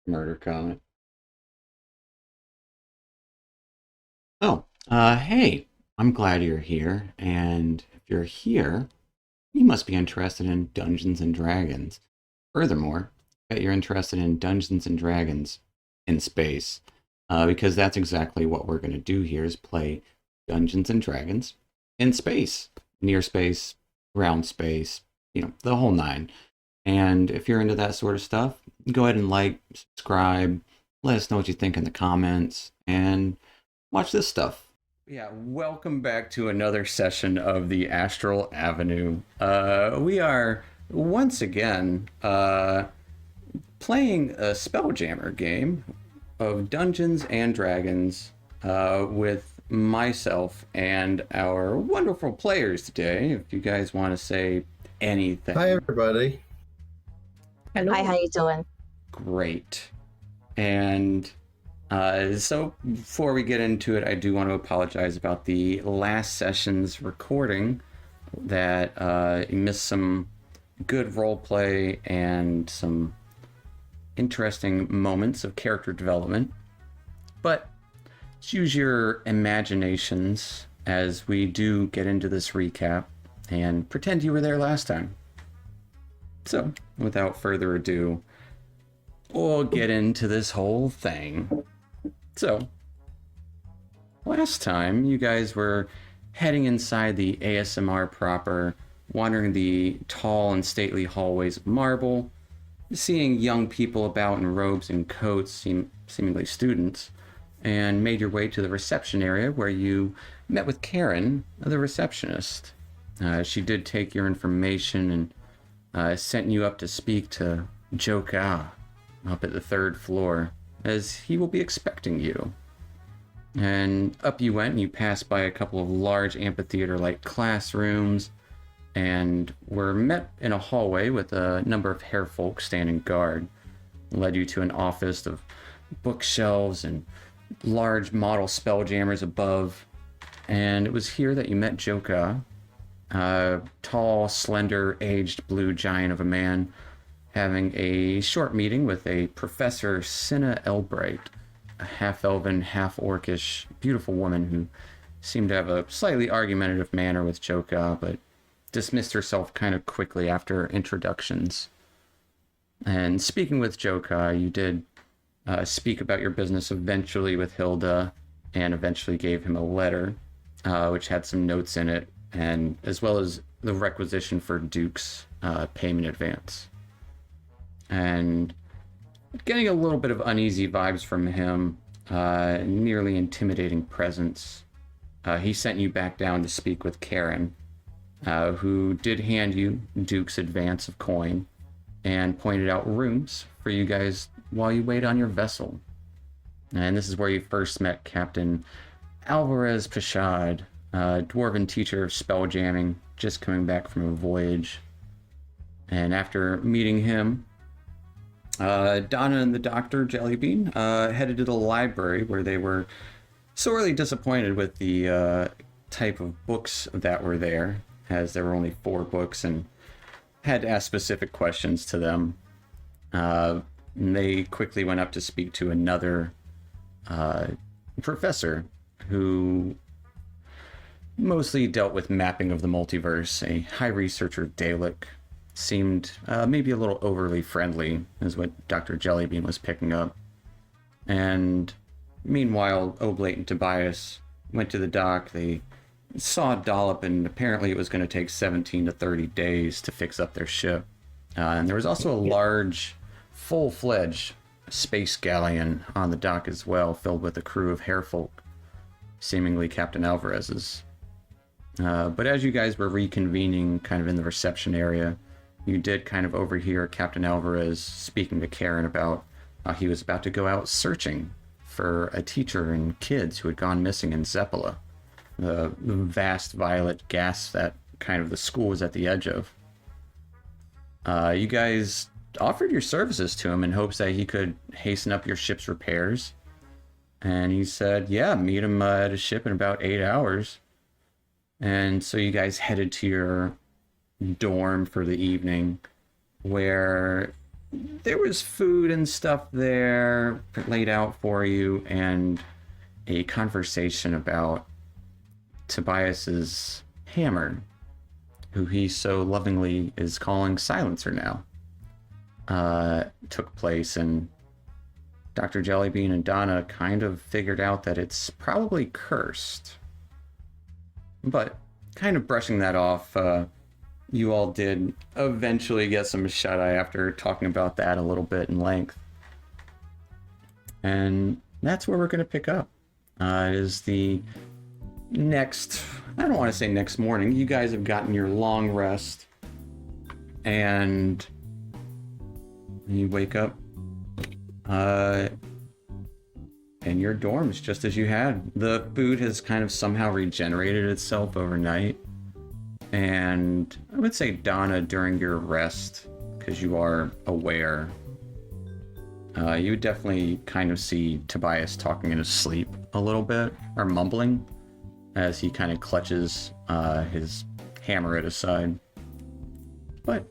Murder comment. Hey, I'm glad you're here. And if you're here, you must be interested in Dungeons and Dragons. Furthermore, I bet you're interested in Dungeons and Dragons in space, because that's exactly what we're going to do here is play Dungeons and Dragons in space, near space, ground space, the whole nine. And if you're into that sort of stuff, go ahead and like, subscribe, let us know what you think in the comments, and watch this stuff. Yeah, welcome back to another session of the Astral Avenue. We are once again playing a Spelljammer game of Dungeons and Dragons with myself and our wonderful players today. If you guys want to say anything. Hi, everybody. Hello. Hi, how you doing? Great. And so before we get into it, I do want to apologize about the last session's recording that you missed some good role play and some interesting moments of character development. But let's use your imaginations as we do get into this recap and pretend you were there last time. So, without further ado, we'll get into this whole thing. So, last time you guys were heading inside the ASMR proper, wandering the tall and stately hallways of marble, seeing young people about in robes and coats, seemingly students, and made your way to the reception area where you met with Karen, the receptionist. She did take your information and sent you up to speak to Joka up at the third floor, as he will be expecting you. And up you went, and you passed by a couple of large amphitheater-like classrooms, and were met in a hallway with a number of hairfolk standing guard. Led you to an office of bookshelves and large model spelljammers above, and it was here that you met Joka, a tall, slender, aged blue giant of a man, having a short meeting with a Professor Cinna Elbright, a half-elven, half-orcish, beautiful woman who seemed to have a slightly argumentative manner with Joka, but dismissed herself kind of quickly after introductions. And speaking with Joka, you did speak about your business eventually with Hilda, and eventually gave him a letter, which had some notes in it, and as well as the requisition for Duke's payment advance. And getting a little bit of uneasy vibes from him, nearly intimidating presence, he sent you back down to speak with Karen, who did hand you Duke's advance of coin and pointed out rooms for you guys while you wait on your vessel. And this is where you first met Captain Alvarez Pashad, a dwarven teacher of spelljamming, just coming back from a voyage. And after meeting him, Donna and the Doctor, Jellybean, headed to the library where they were sorely disappointed with the type of books that were there, as there were only 4 books and had to ask specific questions to them. And they quickly went up to speak to another professor who mostly dealt with mapping of the multiverse, a high researcher Dalek. Seemed maybe a little overly friendly, is what Dr. Jellybean was picking up. And meanwhile, Oblate and Tobias went to the dock. They saw Dollop, and apparently it was going to take 17 to 30 days to fix up their ship. And there was also a large, full-fledged space galleon on the dock as well, filled with a crew of hairfolk, seemingly Captain Alvarez's. But as you guys were reconvening kind of in the reception area, you did kind of overhear Captain Alvarez speaking to Karen about he was about to go out searching for a teacher and kids who had gone missing in Zeppelah, the vast violet gas that kind of the school was at the edge of. You guys offered your services to him in hopes that he could hasten up your ship's repairs. And he said, yeah, meet him at his ship in about 8 hours. And so you guys headed to your dorm for the evening, where there was food and stuff there laid out for you, and a conversation about Tobias's hammer, who he so lovingly is calling Silencer now, took place, and Dr. Jellybean and Donna kind of figured out that it's probably cursed. But kind of brushing that off, you all did eventually get some shut-eye after talking about that a little bit in length. And that's where we're going to pick up. Is the next, I don't want to say next morning. You guys have gotten your long rest. And you wake up in your dorms just as you had. The food has kind of somehow regenerated itself overnight. And I would say, Donna, during your rest, because you are aware, you would definitely kind of see Tobias talking in his sleep a little bit, or mumbling, as he kind of clutches his hammer at his side. But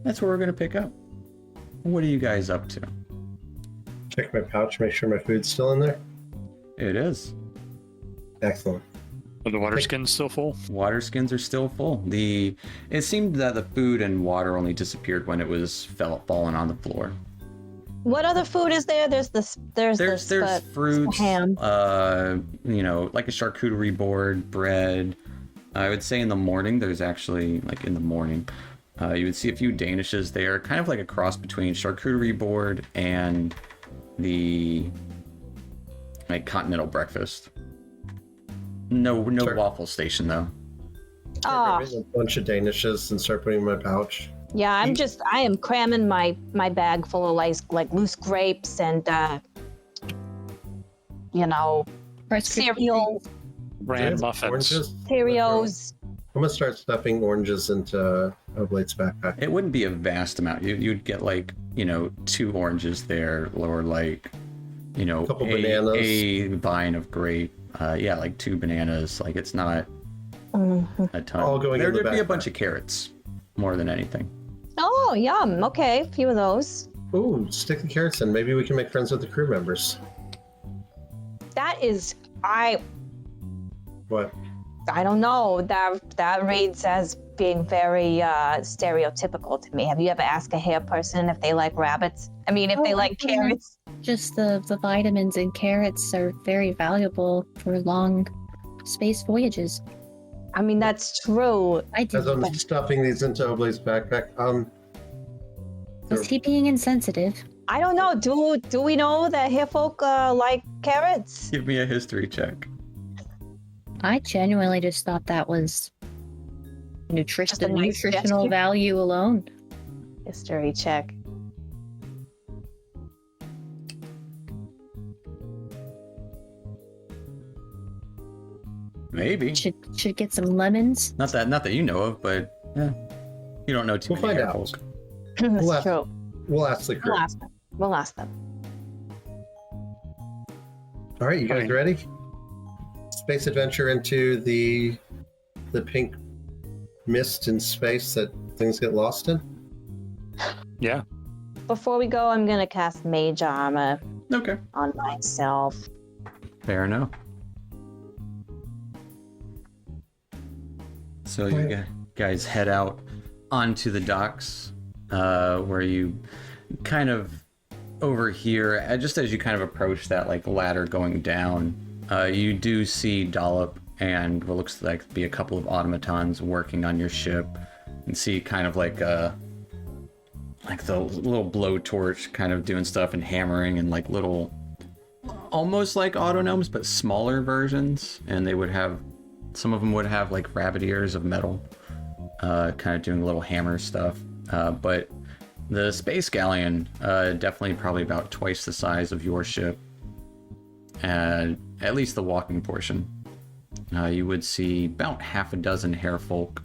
that's where we're going to pick up. What are you guys up to? Check my pouch, make sure my food's still in there. It is. Excellent. Are the water skins still full? Water skins are still full. It seemed that the food and water only disappeared when it was fallen on the floor. What other food is there? There's fruits, ham. Like a charcuterie board, bread. I would say in the morning, there's actually, like in the morning, you would see a few danishes there, kind of like a cross between charcuterie board and the continental breakfast. No Sure. waffle station though. Oh, A bunch of danishes and start putting in my pouch. yeah. I am cramming my bag full of like loose grapes and cereal, Bran muffins. Oranges? Cheerios. I'm gonna start stuffing oranges into Oblate's backpack. It wouldn't be a vast amount. You'd get 2 oranges there, or a Couple bananas. a vine of grape. 2 bananas. It's not a ton. All going in the There'd be a backpack. bunch of carrots, more than anything. Oh, yum. Okay, a few of those. Ooh, stick the carrots in. Maybe we can make friends with the crew members. That is, What? I don't know. That reads as being very stereotypical to me. Have you ever asked a hair person if they like rabbits? I mean, if they like carrots. Just the vitamins in carrots are very valuable for long space voyages. I mean, that's true. I do. As I'm stuffing these into Oblate's backpack, Was he being insensitive? I don't know. Do we know that hair folk like carrots? Give me a history check. I genuinely just thought that was Just a nutritional nice gesture. value alone. History check. Maybe. Should get some lemons. Not that you know of, but yeah. You don't know too We'll many find hair out. folk. That's We'll ask- true. we'll ask the crew. We'll ask them. All right, you guys Fine. ready? Space adventure into the pink mist in space that things get lost in. Yeah. Before we go, I'm gonna cast Mage Armor Okay. on myself. Fair enough. So you guys head out onto the docks, where you kind of overhear, just as you kind of approach that ladder going down, you do see Dollop and what looks like to be a couple of automatons working on your ship, and see kind of the little blowtorch kind of doing stuff and hammering, and little, almost like autonomes but smaller versions, and they would have, some of them would have rabbit ears of metal, kind of doing little hammer stuff, but the space galleon, definitely probably about twice the size of your ship, and at least the walking portion. You would see about half a dozen hair folk,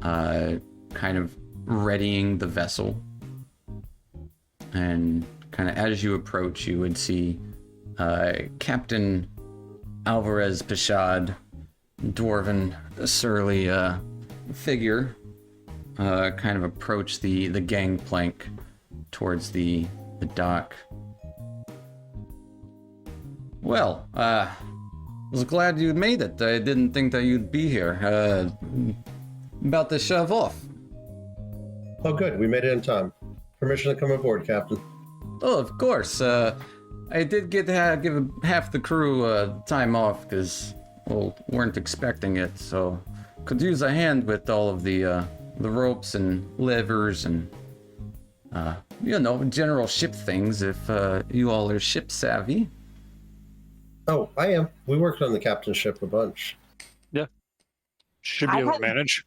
kind of readying the vessel, and kind of as you approach, you would see Captain Alvarez Pashad, dwarven, surly figure, kind of approach the gangplank towards the dock. Well, I was glad you made it. I didn't think that you'd be here. About to shove off. Oh, good. We made it in time. Permission to come aboard, Captain. Oh, of course. I did get to give half the crew time off because, well, weren't expecting it, so could use a hand with all of the ropes and levers and, general ship things if you all are ship savvy. Oh, I am. We worked on the captain's ship a bunch. Yeah. Should be able to manage.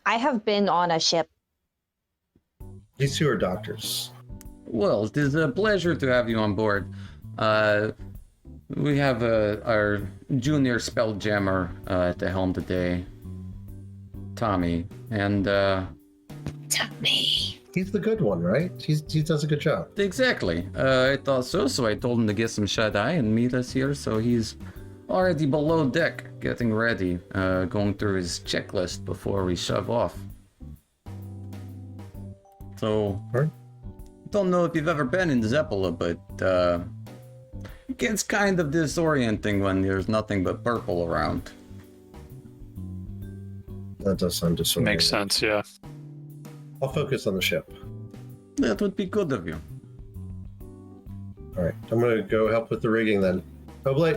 I have been on a ship. These two are doctors. Well, it is a pleasure to have you on board. We have our junior Spelljammer at the helm today, Tommy, and Tommy. He's the good one, right? He does a good job. exactly. I thought so I told him to get some shut-eye and meet us here, so he's already below deck, getting ready, going through his checklist before we shove off. So, Right. don't know if you've ever been in Zeppelah, but it gets kind of disorienting when there's nothing but purple around. That does sound disorienting. Makes sense, yeah. I'll focus on the ship. That would be good of you. All right, I'm going to go help with the rigging then. Oh, Blake.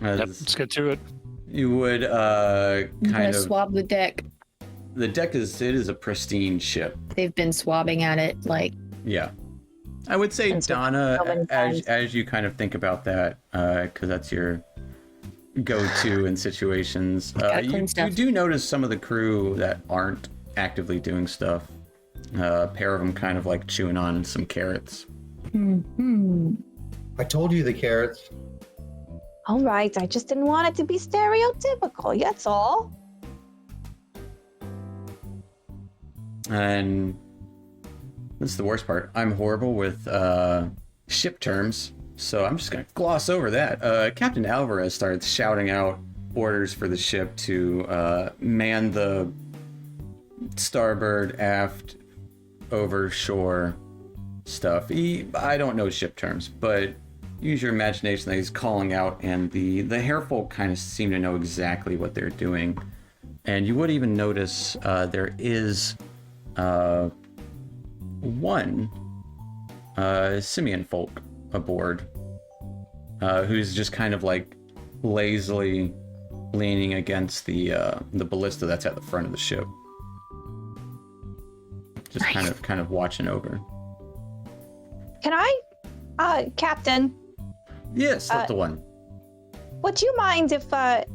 As Yep, let's get to it. you would I'm kind gonna of swab the deck. the deck is a pristine ship. They've been swabbing at it like Yeah, I would say And so Donna, how many times? as you kind of think about that, because that's your go-to in situations. Gotta clean You stuff. do notice some of the crew that aren't actively doing stuff. A pair of them kind of like chewing on some carrots. I told you the carrots. All right, I just didn't want it to be stereotypical. That's all. And this is the worst part. I'm horrible with ship terms, so I'm just gonna gloss over that. Captain Alvarez started shouting out orders for the ship to man the starboard, aft, over shore stuff. I don't know ship terms, but use your imagination that he's calling out, and the hairfolk kind of seem to know exactly what they're doing. And you would even notice there is one simian folk aboard who's just kind of like lazily leaning against the ballista that's at the front of the ship, just Nice. kind of watching over. Can I, Captain? Yes, that's the one. Would you mind if I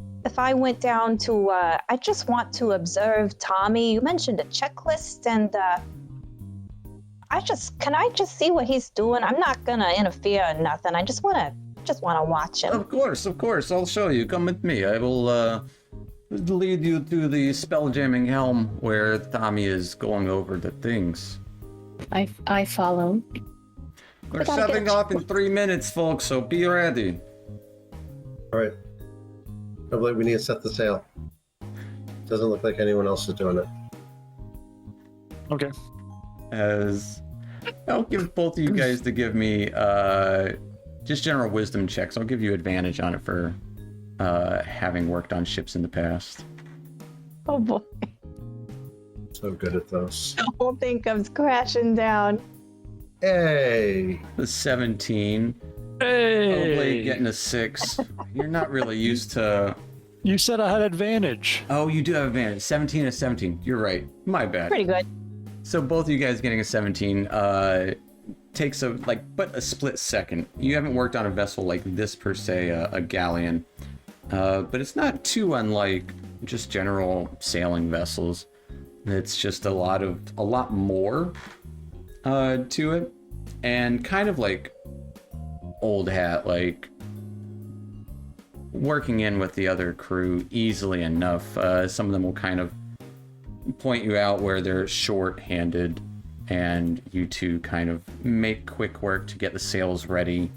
went down to? I just want to observe Tommy. You mentioned a checklist, and can I just see what he's doing? I'm not gonna interfere or nothing. I just wanna watch him. Of course, I'll show you. Come with me. I will lead you to the spelljamming helm where Tommy is going over the things. I follow. We're gotta get shoving a off in 3 minutes, folks, so be ready. All right. Oh, Blake, we need to set the sail. Doesn't look like anyone else is doing it. Okay. As I'll give both of you guys to give me just general wisdom checks. I'll give you advantage on it for having worked on ships in the past. Oh boy, So good at those. the whole thing comes crashing down. Hey! The 17. Hey! Probably getting a 6. You're not really used to. You said I had advantage. Oh, you do have advantage. 17 is 17. You're right. My bad. Pretty good. So both of you guys getting a 17 takes but a split second. You haven't worked on a vessel like this per se, a galleon, but it's not too unlike just general sailing vessels. It's just a lot more to it, and kind of like old hat, like working in with the other crew easily enough. Some of them will kind of point you out where they're short-handed, and you two kind of make quick work to get the sails ready.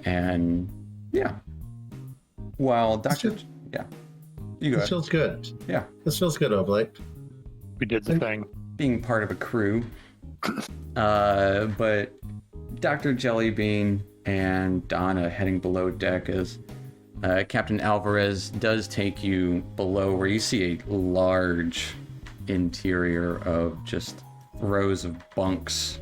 And yeah, while Dr. Yeah, you go This ahead. feels good. Yeah. This feels good, Oblate. We did the thing. being part of a crew. But Dr. Jellybean and Donna heading below deck as Captain Alvarez does take you below where you see a large interior of just rows of bunks,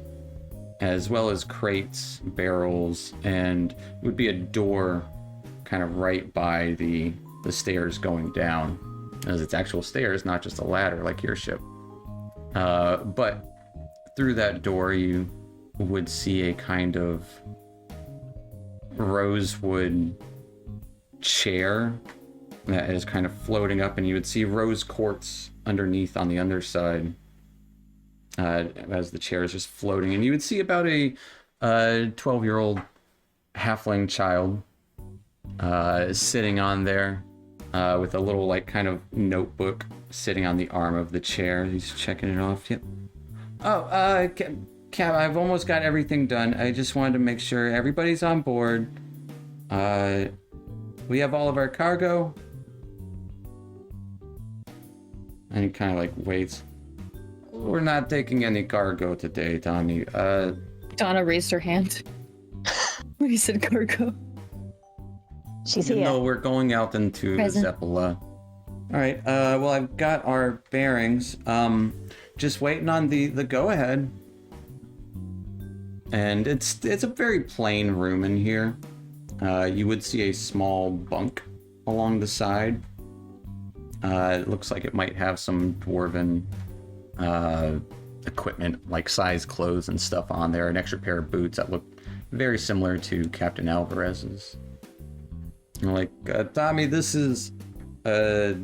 as well as crates, barrels, and would be a door kind of right by the stairs going down, as it's actual stairs, not just a ladder like your ship. But through that door, you would see a kind of rosewood chair that is kind of floating up, and you would see rose quartz underneath on the underside as the chair is just floating. And you would see about a 12-year-old halfling child sitting on there with a little like kind of notebook sitting on the arm of the chair. He's checking it off. Yep. Oh, Cap, I've almost got everything done. I just wanted to make sure everybody's on board. We have all of our cargo. And he kind of like waits. We're not taking any cargo today, Tommy. Donna raised her hand when he said cargo. She's You here. know, we're going out into Present. Zeppelah. All right. Well, I've got our bearings. Just waiting on the go-ahead. And it's a very plain room in here. You would see a small bunk along the side. It looks like it might have some dwarven equipment, like size clothes and stuff on there. An extra pair of boots that look very similar to Captain Alvarez's. Like, Tommy, this is Donna.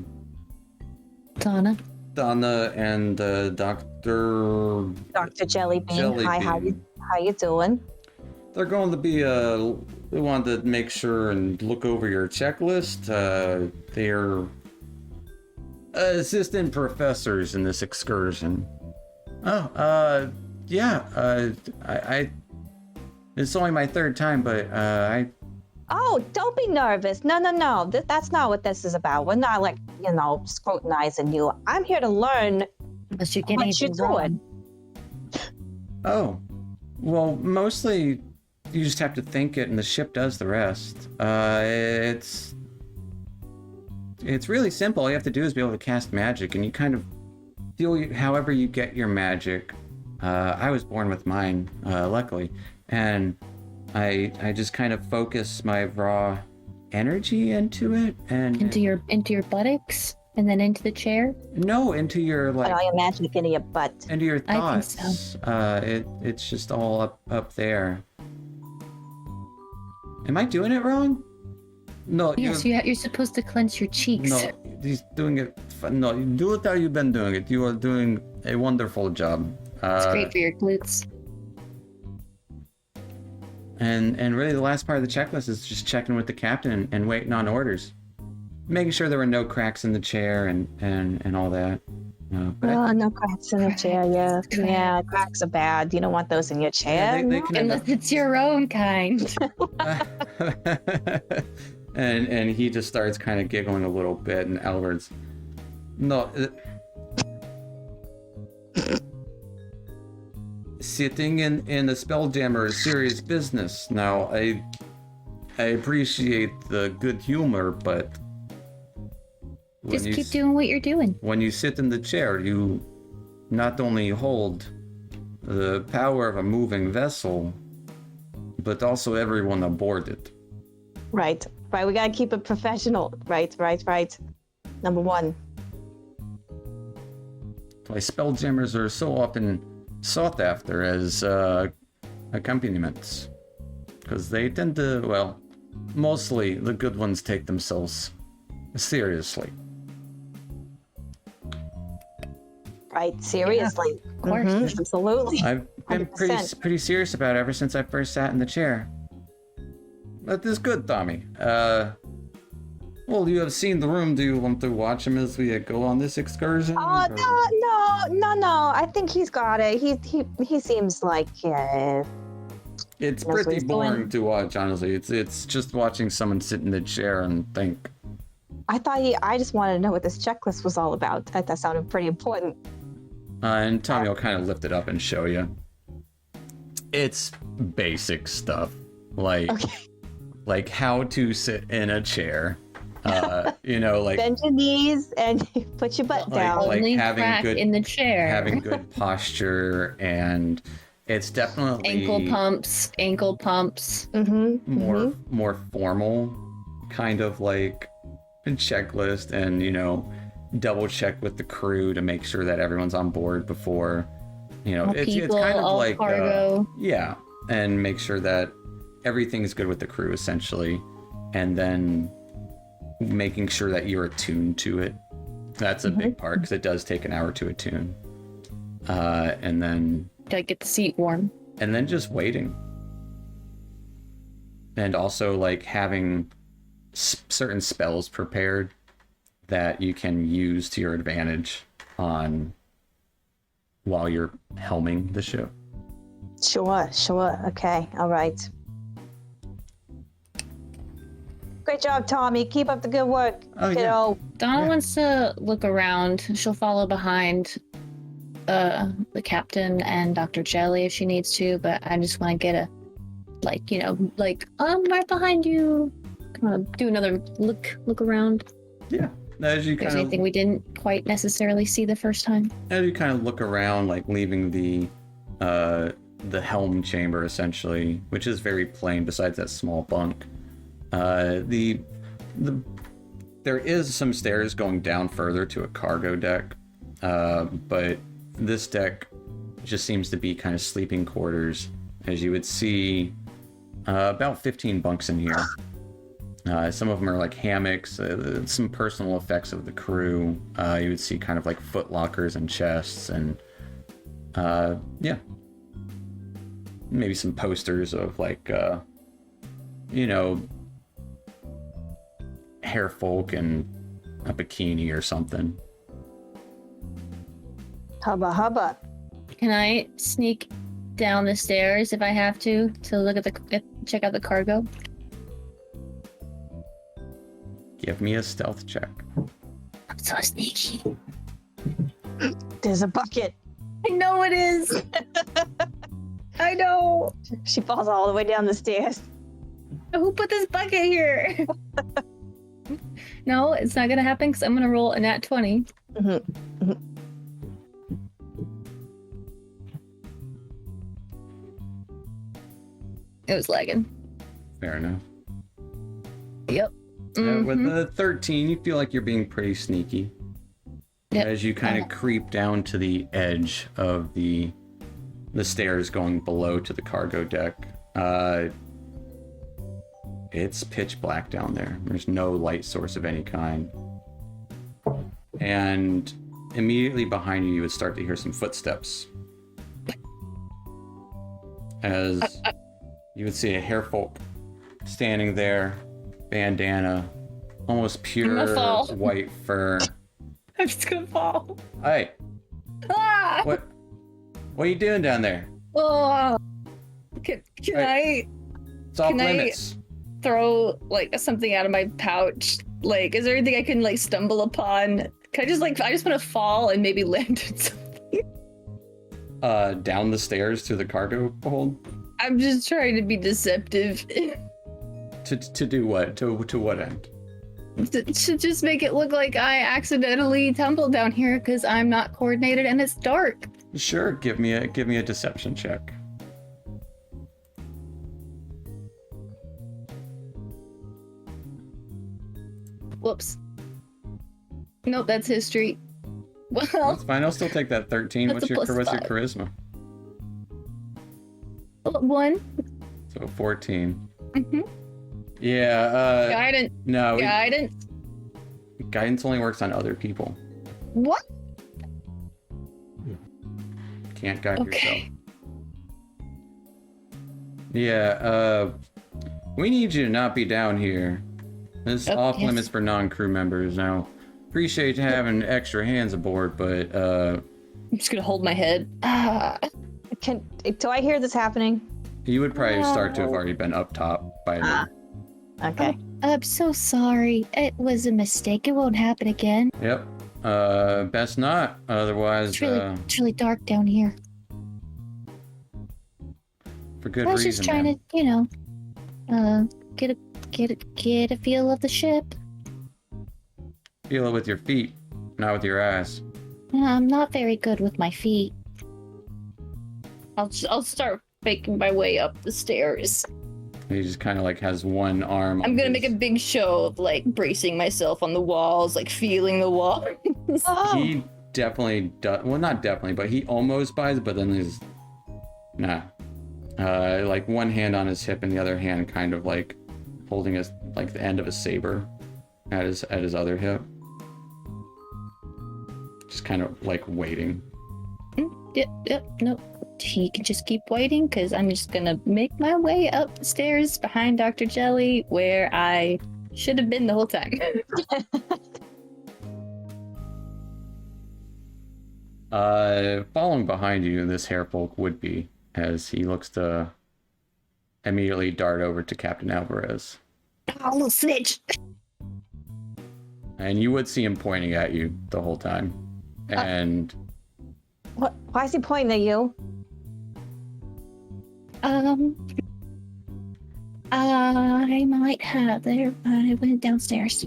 Donna and Dr. Dr. Jellybean. Hi, how Jellybean. you doing? They're going to be, we wanted to make sure and look over your checklist. They're assistant professors in this excursion. Oh, yeah, I it's only my third time, but, Oh, don't be nervous. No. That's not what this is about. We're not like, scrutinizing you. I'm here to learn Unless you're getting what you're anything wrong. doing. Oh, well, mostly you just have to think it and the ship does the rest. It's really simple. All you have to do is be able to cast magic, and you kind of feel however you get your magic. I was born with mine, luckily, and I just kind of focus my raw energy into it, and Into your buttocks and then into the chair. no, into your Put all your magic into your butt. into your I think thoughts. It's just all up there. Am I doing it wrong? No, Yes, you're supposed to clench your cheeks. no, he's doing it. No, you do it how you've been doing it. You are doing a wonderful job. It's great for your glutes. And really, the last part of the checklist is just checking with the captain and waiting on orders, making sure there were no cracks in the chair and all that. No cracks in the chair. Yeah, cracks are bad. You don't want those in your chair. they can end Unless it's your own kind. and he just starts kind of giggling a little bit, and Albert's, no. Sitting in the Spelljammer is serious business. Now, I appreciate the good humor, but Just keep doing what you're doing. when you sit in the chair, you not only hold the power of a moving vessel, but also everyone aboard it. Right. We gotta keep it professional. Right. Number one. Why Spelljammers are so often sought after as accompaniments, because they tend to, well, mostly the good ones take themselves seriously. Right. Seriously. Of course. Mhm, absolutely. I've been 100%. pretty serious about it ever since I first sat in the chair. That is good, Tommy. Well, you have seen the room. Do you want to watch him as we go on this excursion? Oh or- no! I think he's got it. He seems like It's knows what pretty he's boring doing. to watch, honestly. It's just watching someone sit in the chair and think. I just wanted to know what this checklist was all about. That sounded pretty important. And Tommy will kind of lift it up and show you. It's basic stuff, like how to sit in a chair. You know, like bend your knees and put your butt down. Only having crack good in the chair. having good posture, and it's definitely ankle pumps. more formal, kind of like a checklist, and you know, double check with the crew to make sure that everyone's on board before, you know, All it's people, kind of all like cargo. yeah, and make sure that everything's good with the crew essentially, and then making sure that you're attuned to it. That's a big part because it does take an hour to attune. And then Gotta get the seat warm. and then just waiting, and also like having certain spells prepared that you can use to your advantage on while you're helming the ship. Sure. Okay, all right. Great job, Tommy. Keep up the good work. Oh, yeah. Kiddo. Donna Yeah. wants to look around. She'll follow behind the captain and Dr. Jelly if she needs to, but I just want to get a, like, you know, like, I'm right behind you. Kind of do another look around. Yeah, as you If there's kind anything of we didn't quite necessarily see the first time. look around, like leaving the helm chamber essentially, which is very plain besides that small bunk. There is some stairs going down further to a cargo deck, but this deck just seems to be kind of sleeping quarters, as you would see about 15 bunks in here. Some of them are like hammocks, some personal effects of the crew. You would see kind of like foot lockers and chests, and yeah, maybe some posters of like you know, hair folk and a bikini or something. Hubba. Can I sneak down the stairs if I have to look at check out the cargo? Give me a stealth check. I'm so sneaky. There's a bucket. I know it is. I know. She falls all the way down the stairs. Who put this bucket here? No, it's not gonna happen because I'm gonna roll a nat 20. It was lagging. Fair enough. Yep. With Mhm. the 13, you feel like you're being pretty sneaky. Yep. As you kind of creep down to the edge of the stairs going below to the cargo deck. It's pitch black down there. There's no light source of any kind. And immediately behind you, you would start to hear some footsteps. As you would see a hairfolk standing there, bandana, almost pure gonna fall. white fur. I'm just gonna fall. Hey, Ah! what are you doing down there? Oh. Can I It's off Can I- limits. throw like something out of my pouch? Like, is there anything I can like stumble upon? Can I just I just want to fall and maybe land in something? Down the stairs to the cargo hold. I'm just trying to be deceptive. To do what? To what end? to just make it look like I accidentally tumbled down here because I'm not coordinated and it's dark. Sure, give me a deception check. Whoops. Nope, that's history. Well, That's fine. I'll still take that 13. That's What's a your plus five. charisma? 1. So 14. Mm-hmm. Yeah. Guidance. No. Guidance. Guidance only works on other people. What? Can't guide yourself. Okay. Yeah. We need you to not be down here. This is Oh, off yes. limits for non-crew members. Now, appreciate having extra hands aboard, but I'm just gonna hold my head. Ah. Do I hear this happening? you would probably start to have already been up top by now. Okay. I'm so sorry. It was a mistake. It won't happen again. Yep. Best not. Otherwise, It's really dark down here. for good I was reason. just trying man. to, get a feel of the ship. Feel it with your feet, not with your eyes. I'm not very good with my feet. I'll start making my way up the stairs. He just kind of like has one arm. I'm on gonna his- make a big show of like bracing myself on the walls, like feeling the wall. Oh, He definitely does. Well, not definitely, but he almost buys. But then there's nah. Like one hand on his hip and the other hand kind of like holding his like the end of a saber at his other hip. Just kind of like waiting. Yep, no. He can just keep waiting because I'm just gonna make my way up the stairs behind Dr. Jelly where I should have been the whole time. Following behind you, this hairfolk would be as he looks to immediately dart over to Captain Alvarez. Oh, little snitch! And you would see him pointing at you the whole time. And what? Why is he pointing at you? I might have there, but I went downstairs.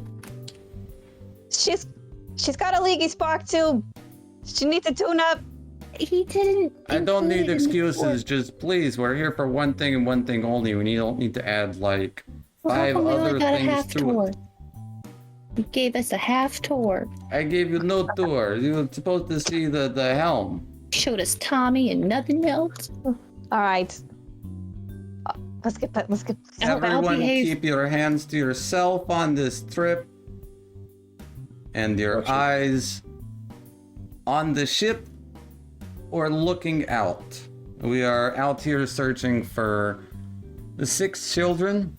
She's got a leaky spark tube. She needs a tune-up. He didn't. I don't need include it in the excuses. report. Just please, we're here for one thing and one thing only. We don't need to add like Well, how 5 come we other only got a things half to tour? it. You gave us a half tour. I gave you no tour. You were supposed to see the helm. Showed us Tommy and nothing else. All right. Let's get. I'll Everyone behave. keep your hands to yourself on this trip. And your Gotcha. eyes on the ship or looking out. We are out here searching for the 6 children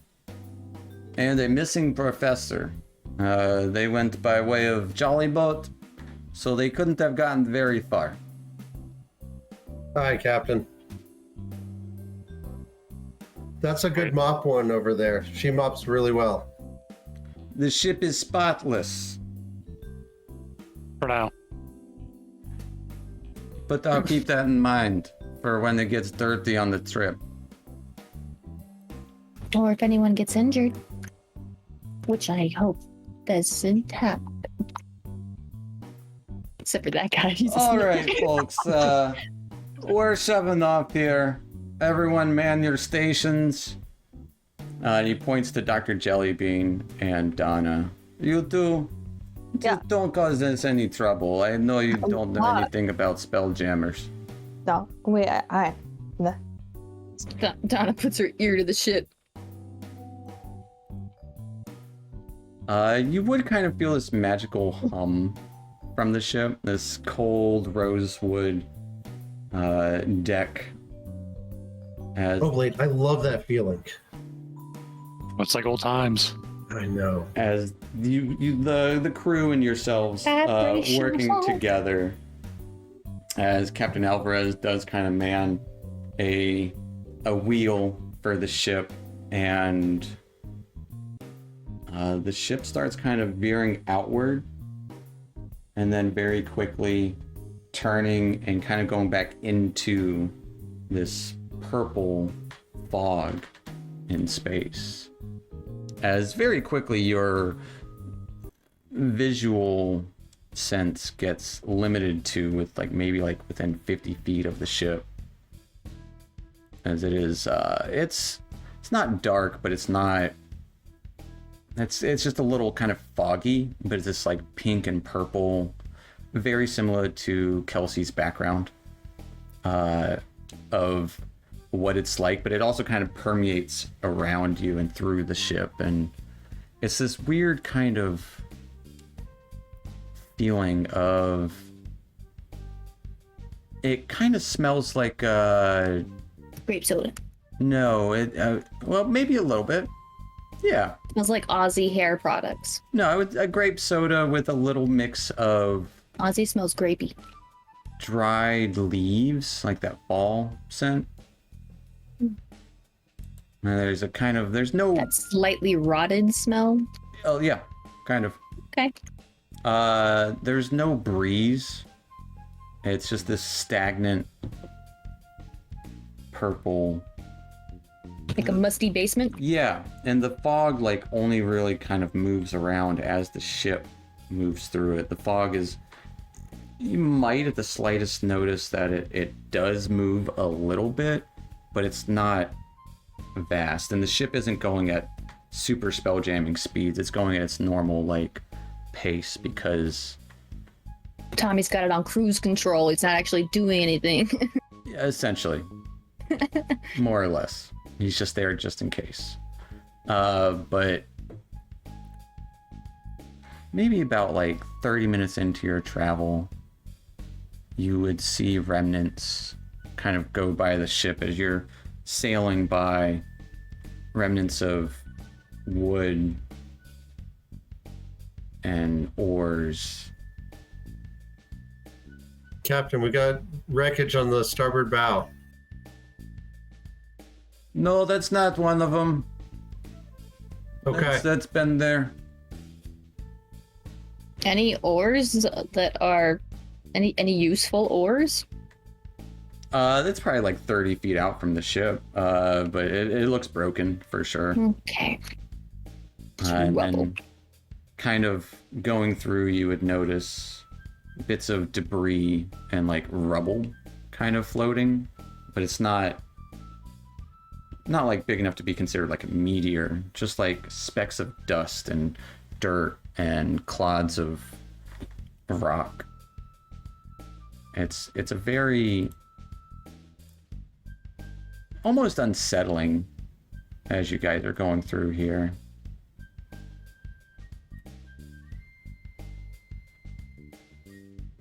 and a missing professor. They went by way of Jolly Boat, so they couldn't have gotten very far. Hi, Captain. That's a good mop one over there. She mops really well. The ship is spotless, For now. but I'll keep that in mind for when it gets dirty on the trip. Or if anyone gets injured, which I hope doesn't happen. Except for that guy. He's a All snitch. right, folks. We're shoving off here. Everyone man your stations. And he points to Dr. Jellybean and Donna. You two, Yeah. just don't cause us any trouble. I know you don't know not. anything about spelljammers. No, I. Donna puts her ear to the ship. You would kind of feel this magical hum from the ship. This cold rosewood deck. As Oh, Blade, I love that feeling. It's like old times. I know. as the crew and yourselves Vibration working song. together, as Captain Alvarez does kind of man a wheel for the ship, and the ship starts kind of veering outward and then very quickly turning and kind of going back into this purple fog in space. As very quickly your visual sense gets limited to with like maybe like within 50 feet of the ship, as it is it's not dark, but it's just a little kind of foggy, but it's this like pink and purple, very similar to Kelsey's background of what it's like, but it also kind of permeates around you and through the ship, and it's this weird kind of feeling of, it kind of smells like Grape soda. no, it well, maybe a little bit, yeah. Smells like Aussie hair products. No, it's a grape soda with a little mix of Aussie smells grapey. dried leaves, like that fall scent. And there's no, That slightly rotted smell. oh yeah, kind of. Okay. There's no breeze. It's just this stagnant purple. Like a musty basement. Yeah, and the fog like only really kind of moves around as the ship moves through it. The fog is, you might at the slightest notice that it does move a little bit, but it's not vast. And the ship isn't going at super spelljamming speeds. It's going at its normal like pace because Tommy's got it on cruise control. He's not actually doing anything. essentially, more or less, he's just there just in case. But maybe about like 30 minutes into your travel, you would see remnants kind of go by the ship as you're sailing by, remnants of wood and oars. Captain, we got wreckage on the starboard bow. No, that's not one of them. Okay. That's been there. Any oars that are any useful oars? That's probably like 30 feet out from the ship. But it looks broken for sure. Okay. And Rubble. then kind of going through, you would notice bits of debris and like rubble kind of floating, but it's not like big enough to be considered like a meteor, just like specks of dust and dirt and clods of rock. It's a very almost unsettling as you guys are going through here.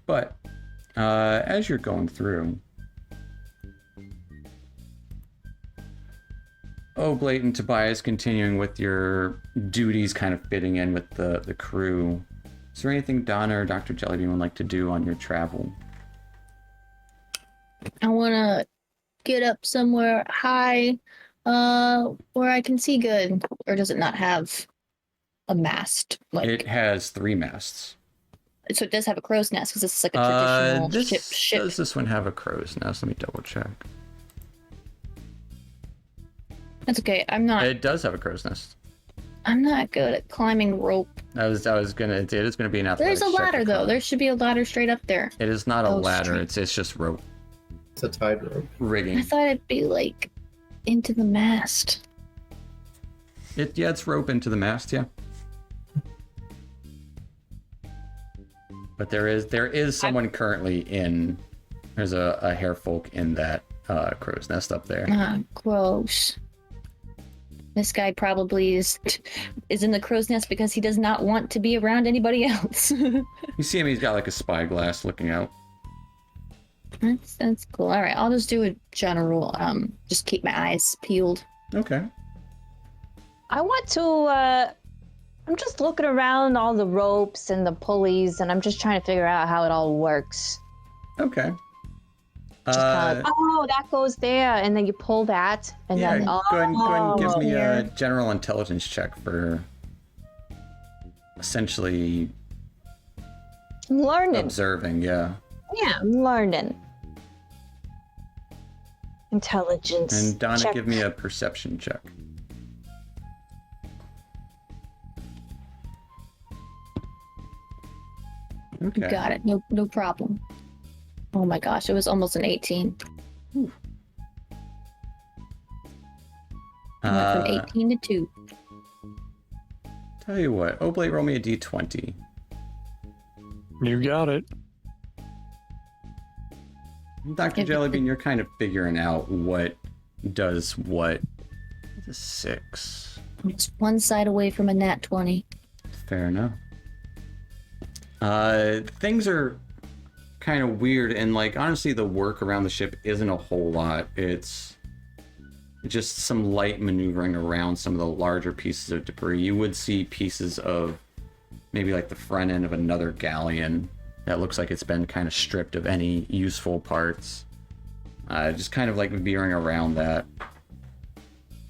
But as you're going through, Oblate and Tobias continuing with your duties, kind of fitting in with the crew. Is there anything Donna or Dr. Jellybean would like to do on your travel? I want to get up somewhere high, where I can see good. Or does it not have a mast? Like, It has 3 masts. so it does have a crow's nest because it's like a traditional ship. Does this one have a crow's nest? Let me double check. That's okay. I'm not. It does have a crow's nest. I'm not good at climbing rope. It is gonna be an athletics There's a check ladder to though. climb. There should be a ladder straight up there. It is not a Oh, ladder. straight. It's just rope It's a tide rope. I rigging. thought it'd be like into the mast. It's rope into the mast, yeah. But there is someone currently in. There's a hairfolk in that crow's nest up there. Ah, gross. This guy probably is in the crow's nest because he does not want to be around anybody else. You see him? He's got like a spyglass looking out. That's cool. All right, I'll just do a general. Just keep my eyes peeled. Okay. I want to. I'm just looking around all the ropes and the pulleys, and I'm just trying to figure out how it all works. Okay. Just kind of, oh, that goes there, and then you pull that, and Yeah, then go ahead and give me a here. general intelligence check for essentially I'm learning. observing. Yeah. Yeah, I'm learning. Intelligence. And Donna, check. give me a perception check. Okay. You got it. No problem. Oh my gosh, it was almost an 18. I went from 18 to 2. Tell you what, Oblate, roll me a d20. You got it. Dr. If- Jellybean, you're kind of figuring out what does what. It's a 6. It's one side away from a nat 20. Fair enough. Things are kind of weird, and like honestly, the work around the ship isn't a whole lot. It's just some light maneuvering around some of the larger pieces of debris. You would see pieces of maybe like the front end of another galleon that looks like it's been kind of stripped of any useful parts. Just kind of like veering around that,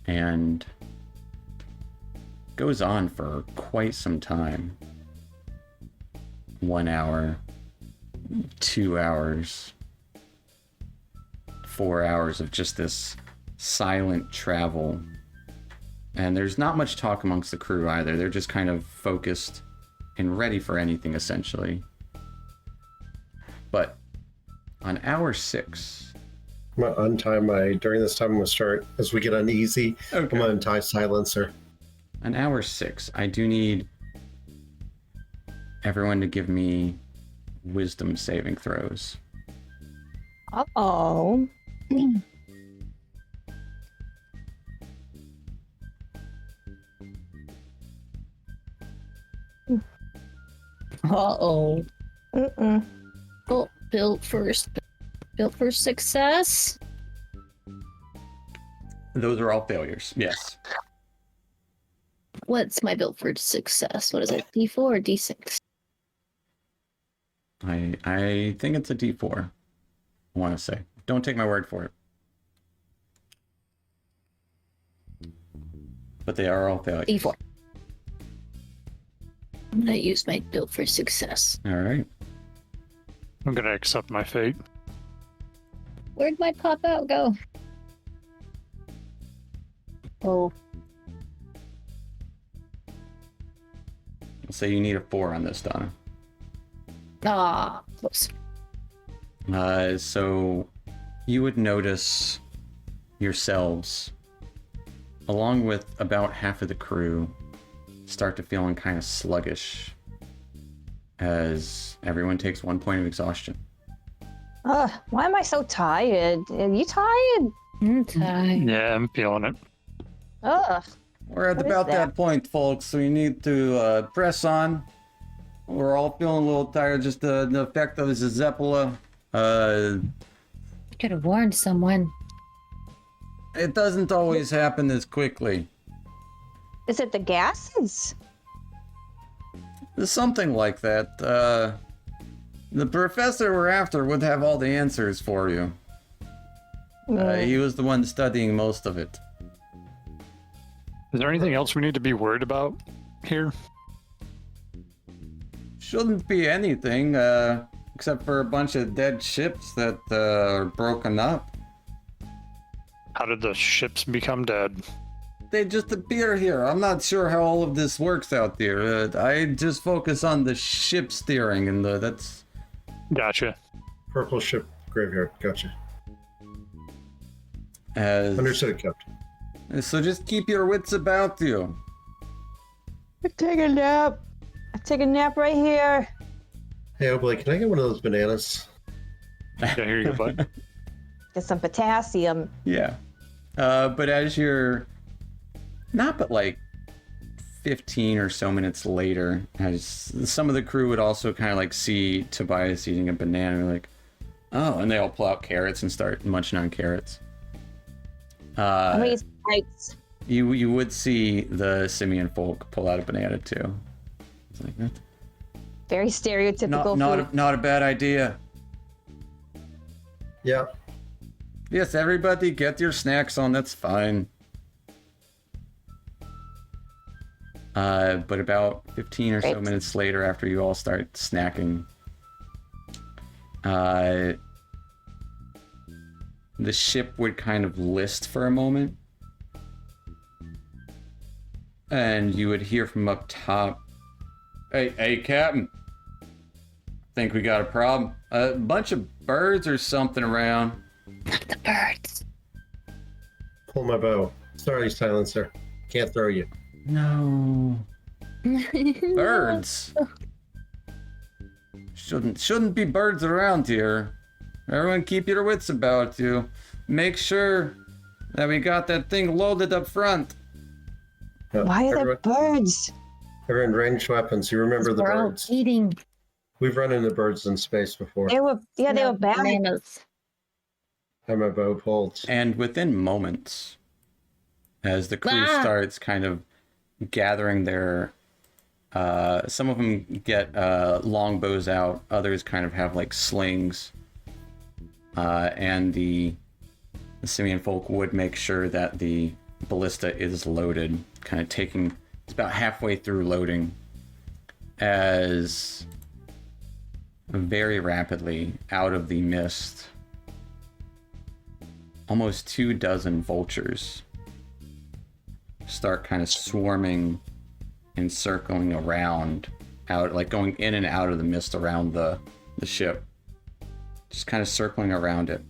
and goes on for quite some time. 1 hour, 2 hours, 4 hours of just this silent travel. And there's not much talk amongst the crew either. They're just kind of focused and ready for anything, essentially. But on hour 6... I'm going to untie during this time I'm going to start, as we get uneasy, Okay. I'm going to untie silencer. On hour 6, I do need everyone to give me wisdom saving throws. Uh-oh. Uh-oh. Mm-mm. Oh, built for success. Those are all failures, yes. What's my built for success? What is it? D4 or D6? I think it's a D4, I want to say. Don't take my word for it. But they are all failures. D4. I'm gonna use my built for success. All right. I'm gonna accept my fate. Where'd my pop out go? Oh, I'll say you need a 4 on this, Donna. close. So you would notice yourselves, along with about half of the crew, start to feeling kind of sluggish as everyone takes 1 point of exhaustion. Why am I so tired? Are you tired? I'm tired. Yeah, I'm feeling it. Ugh. We're at What is about that? that point, folks, so you need to press on. We're all feeling a little tired, just the effect of the Zeppelah. Could have warned someone. It doesn't always happen this quickly. Is it the gases? Something like that. The professor we're after would have all the answers for you. He was the one studying most of it. Is there anything else we need to be worried about here? Shouldn't be anything, except for a bunch of dead ships that are broken up. How did the ships become dead? They just appear here. I'm not sure how all of this works out there. I just focus on the ship steering, and that's... Gotcha. Purple ship graveyard. Gotcha. As... Understood, Captain. So just keep your wits about you. Take a nap. I take a nap right here. Hey, Oblate, can I get one of those bananas? Yeah, here you go, bud. Get some potassium. Yeah. But as you're... Not but like 15 or so minutes later, as some of the crew would also kind of like see Tobias eating a banana, and like, oh, and they all pull out carrots and start munching on carrots. How many spikes? You would see the simian folk pull out a banana too. It's like that. Very stereotypical food. Not a bad idea. Yeah. Yes, everybody get your snacks on. That's fine. But about 15 or so Great. minutes later, after you all start snacking, the ship would kind of list for a moment, and you would hear from up top, Hey, Captain. Think we got a problem? A bunch of birds or something around. The birds. Pull my bow. Sorry, silencer. Can't throw you. No. Birds. Shouldn't be birds around here. Everyone keep your wits about you. Make sure that we got that thing loaded up front. Why are there birds? Everyone, ranged weapons. You remember the We're all birds. eating. We've run into birds in space before. They were bad. Bananas. Have my bow pulled. And within moments, as the crew starts kind of gathering their... some of them get long bows out. Others kind of have like slings. And the simian folk would make sure that the ballista is loaded, kind of taking... It's about halfway through loading as very rapidly out of the mist. Almost 24 vultures start kind of swarming and circling around, out, like going in and out of the mist around the ship. Just kind of circling around it.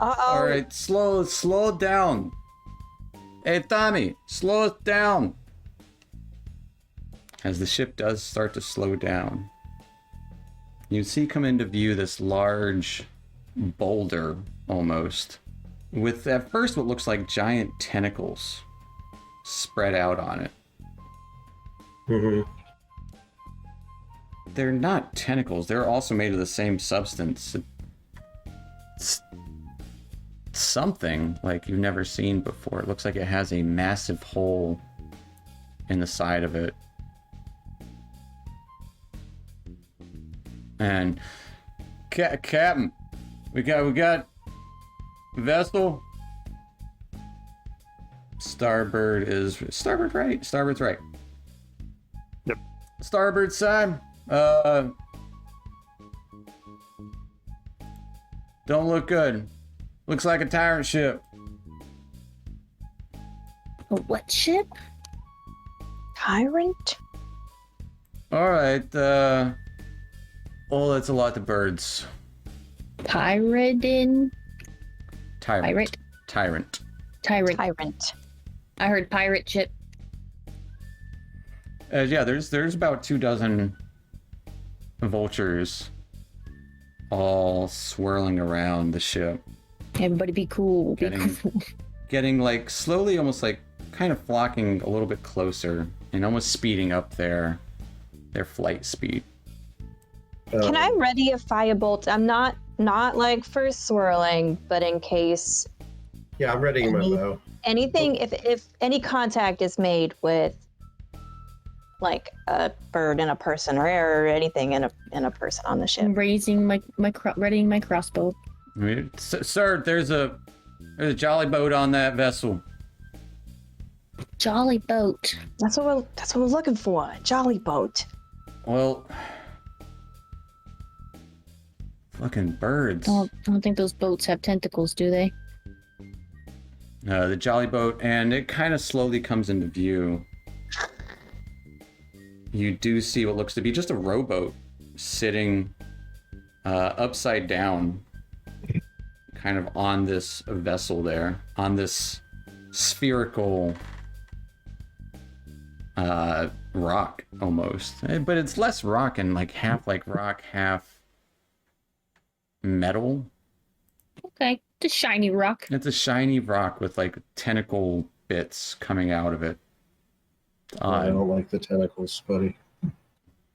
Uh-oh. All right, slow down. Hey, Tommy, slow it down. As the ship does start to slow down, you see come into view this large boulder, almost, with at first what looks like giant tentacles spread out on it. Mm-hmm. They're not tentacles. They're also made of the same substance. It's something like you've never seen before. It looks like it has a massive hole in the side of it. And Captain, we got vessel. Starboard's right. Starboard's right. Yep. Starboard side. Don't look good. Looks like a tyrant ship. A what ship? Tyrant? All right. Oh, that's a lot of birds. Pyridin? Tyrant. Pirate? Tyrant. Tyrant. I heard pirate ship. Yeah, there's about 24 vultures all swirling around the ship. Everybody be cool. Be Getting- cool. Getting like slowly, almost like kind of flocking a little bit closer and almost speeding up their flight speed. Can I ready a firebolt? I'm not like for swirling, but in case Yeah, I'm readying my bow. anything, if any contact is made with like a bird and a person or anything in a person on the ship. I'm readying my crossbow. I mean, sir, there's a jolly boat on that vessel. Jolly boat. That's what we're looking for. A jolly boat. Well, fucking birds. I don't think those boats have tentacles, do they? The jolly boat, and it kind of slowly comes into view. You do see what looks to be just a rowboat sitting upside down, kind of on this vessel there, on this spherical rock almost. But it's less rock and like half like rock, half metal. Okay, the shiny rock. It's a shiny rock with like tentacle bits coming out of it. I don't like the tentacles, buddy.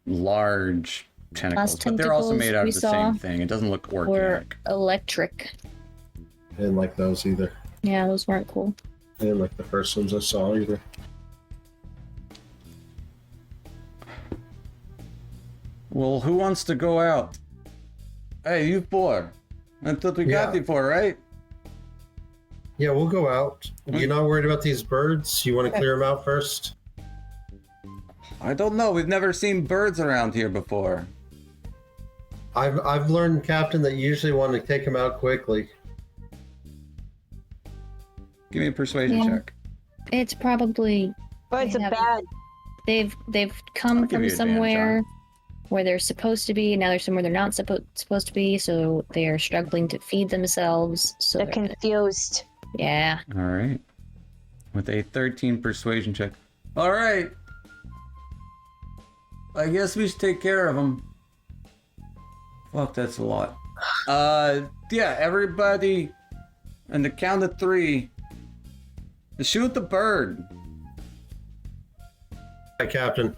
Large tentacles, Last but they're also tentacles made out we of the saw same thing. It doesn't look Or organic. electric. I didn't like those either. Yeah, those weren't cool. I didn't like the first ones I saw either. Well, who wants to go out? Hey, you four. That's what we got Yeah. you for, right? Yeah, we'll go out. You're not worried about these birds? You want to clear them out first? I don't know. We've never seen birds around here before. I've learned, Captain, that you usually want to take them out quickly. Give me a persuasion Yeah. check. It's probably Birds They are have- bad. they've I'll come give from you advantage somewhere on where they're supposed to be. Now they're somewhere they're not supposed to be, so they're struggling to feed themselves. So They're they're confused. yeah. All right. With a 13 persuasion check. All right. I guess we should take care of them. Fuck, that's a lot. Yeah, everybody, on the count of 3, to shoot the bird. Hi, Captain.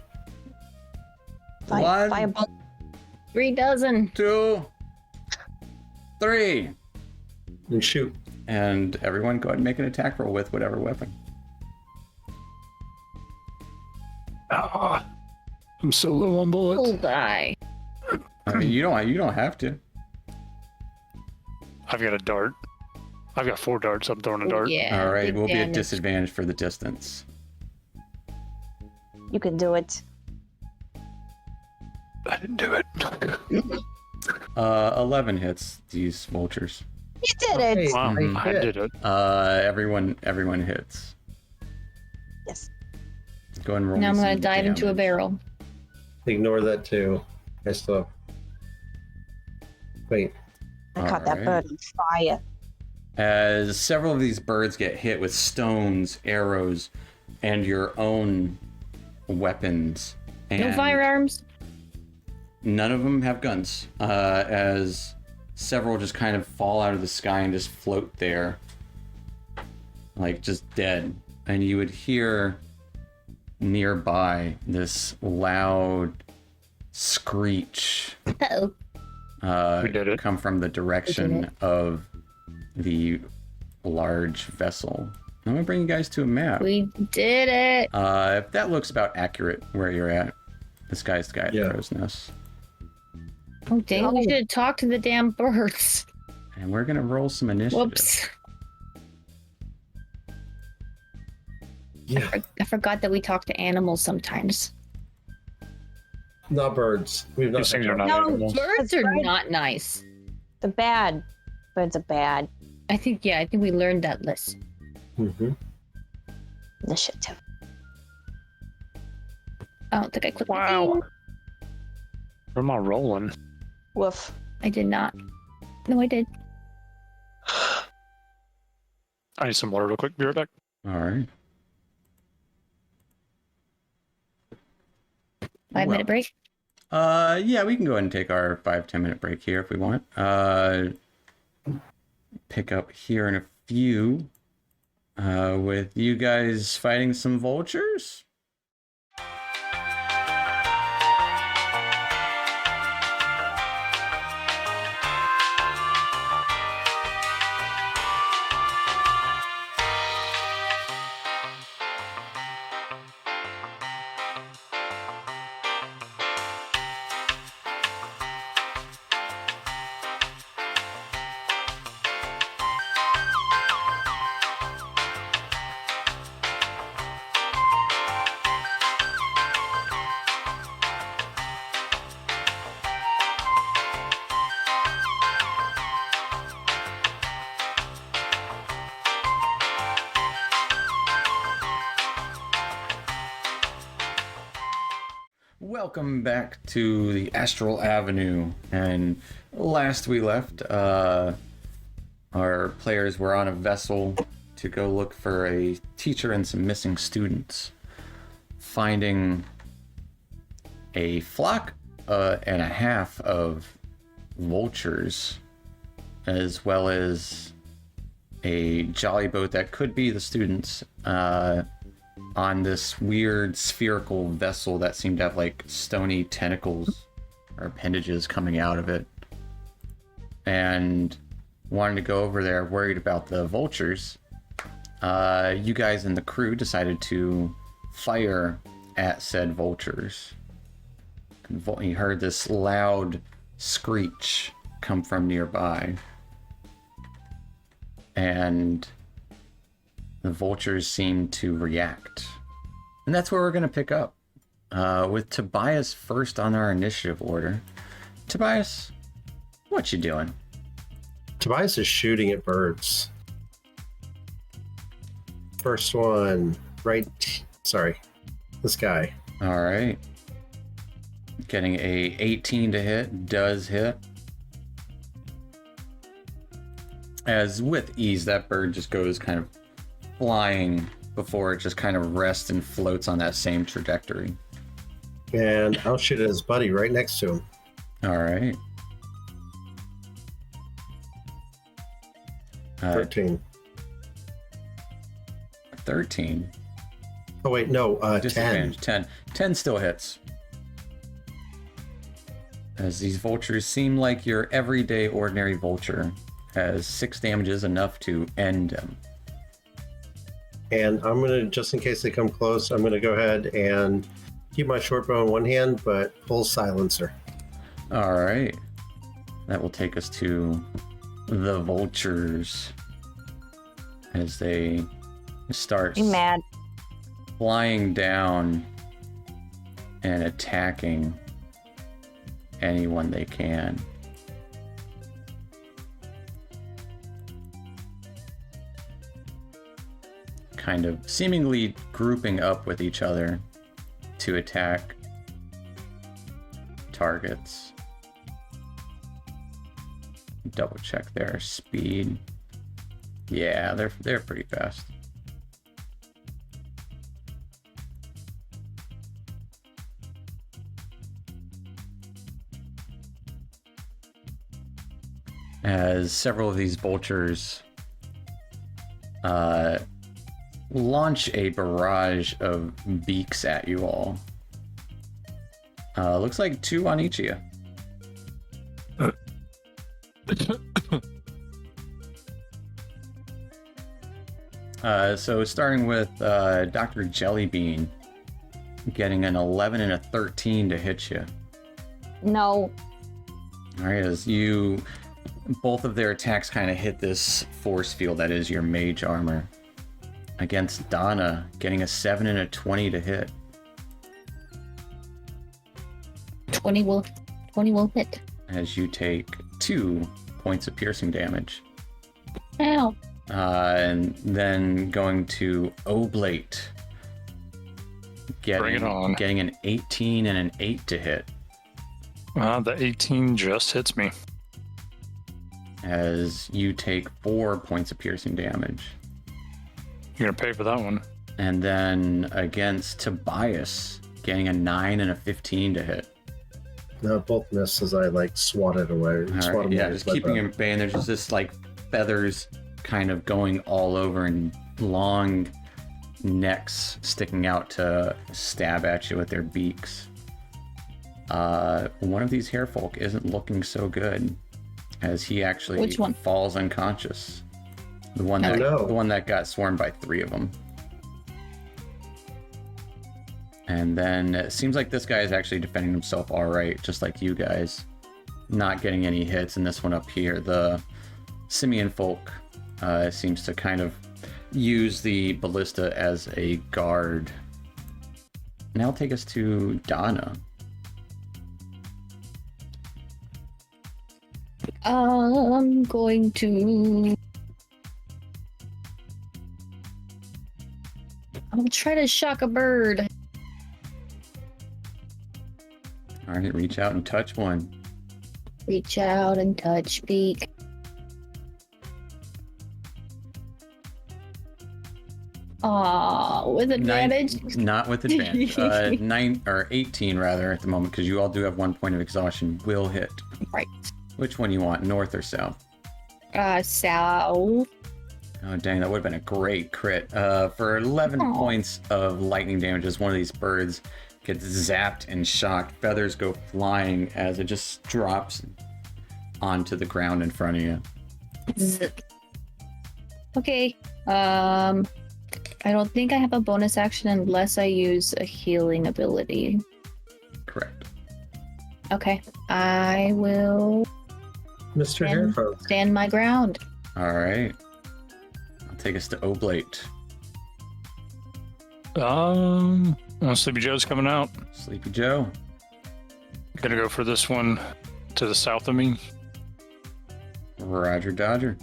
One. Firebolt. 3 dozen. 2, 3. And shoot. And everyone go ahead and make an attack roll with whatever weapon. Ah, I'm so low on bullets. Will die. I mean, you don't have to. I've got a dart. I've got 4 darts. I'm throwing a dart. Yeah. All right, big we'll be at damage. disadvantage for the distance. You can do it. I didn't do it. 11 hits these vultures. You did it. Hey, Wow, I hit. did it. Everyone hits. Yes. Go and roll. Now I'm me gonna some dive into a damage. barrel. Ignore that too. I still have... Wait. I caught that Alright. bird on fire. As several of these birds get hit with stones, arrows, and your own weapons. And No firearms. none of them have guns. As several just kind of fall out of the sky and just float there, like just dead. And you would hear nearby this loud screech Uh-oh. We did it. come from the We direction did of the large vessel. I'm gonna bring you guys to a map. We did it. If that looks about accurate where you're at, this guy's the guy at the Yeah. crow's nest. Oh, dang. We should have talked to the damn birds. And we're gonna roll some initiative. Whoops. Yeah. I forgot that we talk to animals sometimes. Not birds. We've not These things had are not No, animals. Birds are right. not nice. The bad. Birds are bad. I think we learned that lesson. Mhm. Initiative. I don't think I clicked. Wow. What am I rolling? Woof. I did not. No, I did. I need some water real quick. Be right back. All right. 5-minute break. Yeah, we can go ahead and take our 5-10 minute break here if we want. Pick up here in a few with you guys fighting some vultures. Welcome back to the Astral Avenue. And last we left, our players were on a vessel to go look for a teacher and some missing students. Finding a flock and a half of vultures, as well as a jolly boat that could be the students, on this weird spherical vessel that seemed to have like stony tentacles or appendages coming out of it, and wanted to go over there worried about the vultures. You guys and the crew decided to fire at said vultures. You heard this loud screech come from nearby, and the vultures seem to react. And that's where we're going to pick up, with Tobias first on our initiative order. Tobias, what you doing? Tobias is shooting at birds. First one, right. Sorry, this guy. All right. Getting a 18 to hit, does hit. As with ease, that bird just goes kind of flying before it just kind of rests and floats on that same trajectory. And I'll shoot at his buddy right next to him. All right. 13. 13. Oh, wait, no, 10. Disadvantage. 10. 10 still hits. As these vultures seem like your everyday ordinary vulture. Has 6 damages, enough to end them. And I'm going to, just in case they come close, I'm going to go ahead and keep my short bow in one hand, but pull silencer. All right. That will take us to the vultures as they start You mad? flying down and attacking anyone they can. Kind of seemingly grouping up with each other to attack targets. Double check their speed. Yeah, they're pretty fast. As several of these vultures launch a barrage of beaks at you all. Looks like 2 on each of you. So starting with Dr. Jellybean, getting an 11 and a 13 to hit you. No. All right, as both of their attacks kind of hit this force field that is your mage armor. Against Donna, getting a 7 and a 20 to hit. 20 will hit. As you take 2 points of piercing damage. Ow. And then going to Oblate. Bring it on. Getting an 18 and an 8 to hit. The 18 just hits me. As you take 4 points of piercing damage. You're gonna pay for that one. And then against Tobias, getting a 9 and a 15 to hit. No, both missed as I swatted away. All right, yeah, just keeping him at bay, and there's just this feathers kind of going all over and long necks sticking out to stab at you with their beaks. One of these hairfolk isn't looking so good, as he actually Which one? falls unconscious. The one that got swarmed by 3 of them. And then it seems like this guy is actually defending himself all right, just like you guys. Not getting any hits. And this one up here, the Simian folk seems to kind of use the ballista as a guard. Now take us to Donna. I'm going to... I'll try to shock a bird. All right, reach out and touch one. Reach out and touch beak. With advantage? Not with advantage. 9 or 18 rather at the moment, because you all do have 1 point of exhaustion. Will hit. Right. Which one you want, north or south? South. Oh dang, that would have been a great crit. For 11 points of lightning damage as one of these birds gets zapped and shocked. Feathers go flying as it just drops onto the ground in front of you. Zip. Okay. I don't think I have a bonus action unless I use a healing ability. Correct. Okay. I will Mr. Hairfolk. stand my ground. All right. I'll take us to Oblate. Sleepy Joe's coming out. Sleepy Joe. Gonna go for this one to the south of me. Roger Dodger.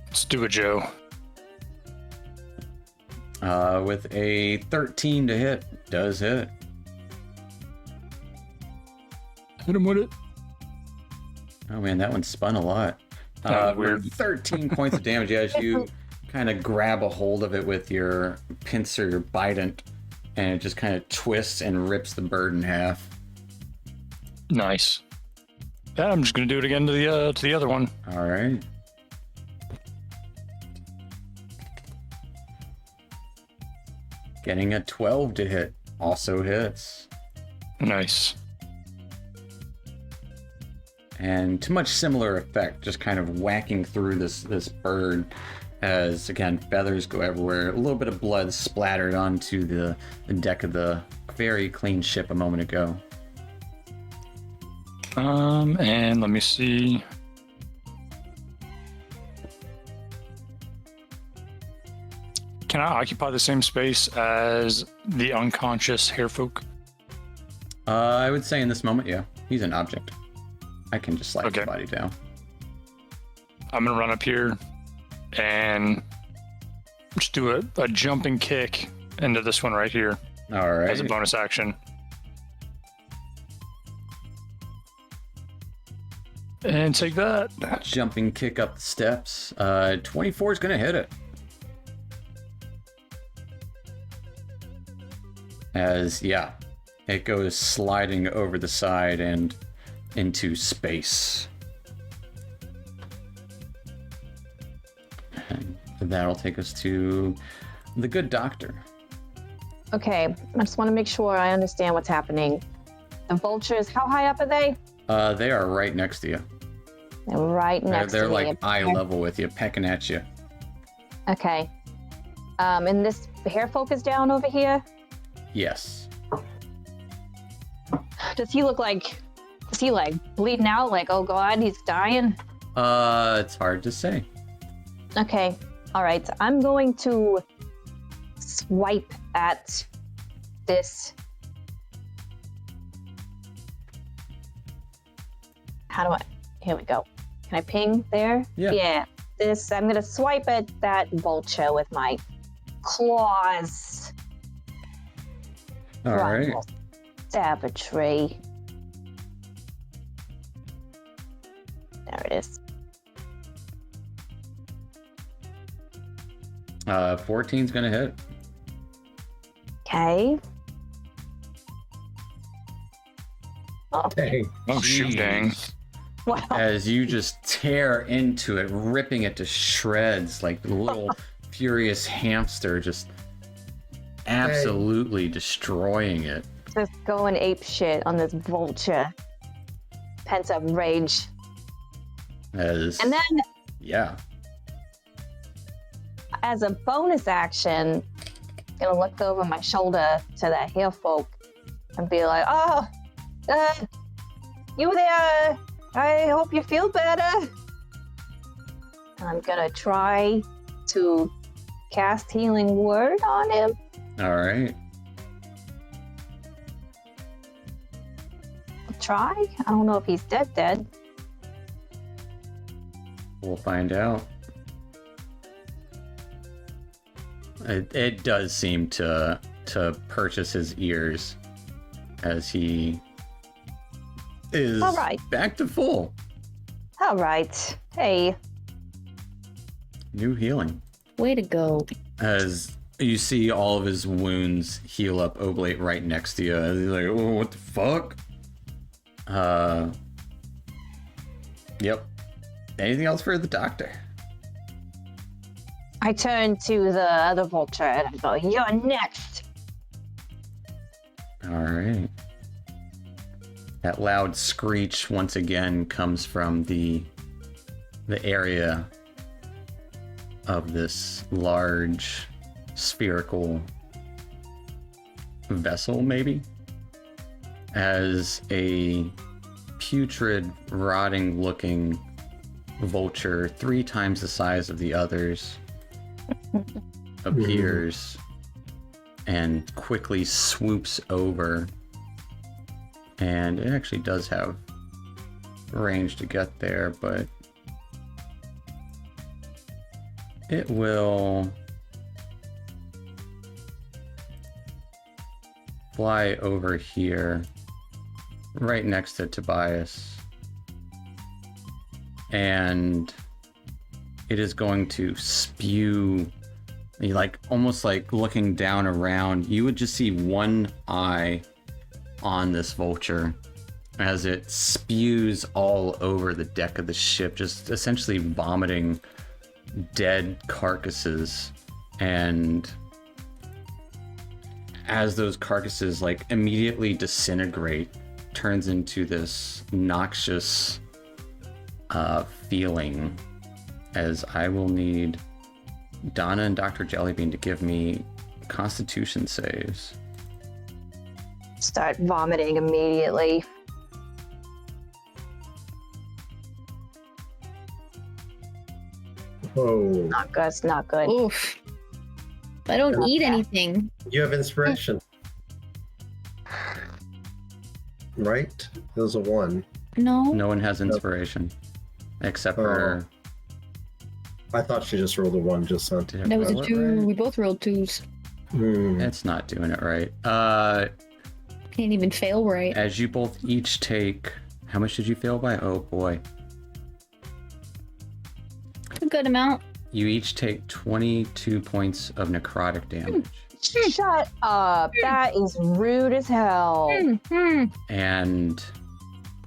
Let's do it, Joe. With a 13 to hit. Does hit. Hit him with it. Oh man, that one spun a lot. Weird. 13 points of damage as you kind of grab a hold of it with your pincer, your bident, and it just kind of twists and rips the bird in half. Nice. Yeah, I'm just gonna do it again to the other one. All right. Getting a 12 to hit. Also hits. Nice. And to much similar effect, just kind of whacking through this bird as, again, feathers go everywhere. A little bit of blood splattered onto the deck of the very clean ship a moment ago. And let me see. Can I occupy the same space as the unconscious hairfolk? I would say in this moment, yeah. He's an object. I can just slide his Okay. body down. I'm gonna run up here and just do a jumping kick into this one right here All right. as a bonus action. And take that. Jumping kick up the steps. 24 is going to hit it. As, yeah, it goes sliding over the side and into space. And that'll take us to the good doctor. Okay, I just want to make sure I understand what's happening. The vultures, how high up are they? They are right next to you. They're right next They're to me. like eye level with you, pecking at you. Okay. And this hair folk is down over here. Yes. Does he look like? Is he like bleeding out? Like, oh god, he's dying. It's hard to say. Okay. All right. I'm going to swipe at this. How do I? Here we go. Can I ping there? Yeah. Yeah. This. I'm gonna swipe at that vulture with my claws. All right. Primal Savagery. There it is. 14's gonna hit. Okay. Oh, Dang. Oh, shoot, dang. wow. As you just tear into it, ripping it to shreds like a little furious hamster, just absolutely destroying it. Just going ape shit on this vulture. Pent up rage. As And then, yeah, as a bonus action, I'm gonna look over my shoulder to that hair folk and be like, oh, you there? I hope you feel better. And I'm gonna try to cast Healing Word on him. all right. I'll try. I don't know if he's dead. We'll find out. It does seem to purchase his ears as he is All right. back to full. All right. Hey. New healing. Way to go. As you see all of his wounds heal up, Oblate right next to you. As he's like, oh, what the fuck? Yep. Anything else for the doctor? I turn to the other vulture and I go, you're next. All right. That loud screech once again comes from the area of this large spherical vessel, maybe, as a putrid, rotting-looking vulture 3 times the size of the others appears and quickly swoops over, and it actually does have range to get there, but it will fly over here right next to Tobias, and it is going to spew, like almost like looking down around. You would just see one eye on this vulture as it spews all over the deck of the ship, just essentially vomiting dead carcasses. And as those carcasses like immediately disintegrate, turns into this noxious feeling, as I will need Donna and Dr. Jellybean to give me Constitution saves. Start vomiting immediately. Whoa. Not good. It's not good. Oof. I don't eat anything. You have inspiration. right? It was a 1. No. No one has inspiration. Except for... I thought she just rolled a 1 just then. Did I That was a roll it 2. right? We both rolled 2s. It's not doing it right. Can't even fail right. As you both each take... How much did you fail by? Oh boy. A good amount. You each take 22 points of necrotic damage. Shut up. That is rude as hell. And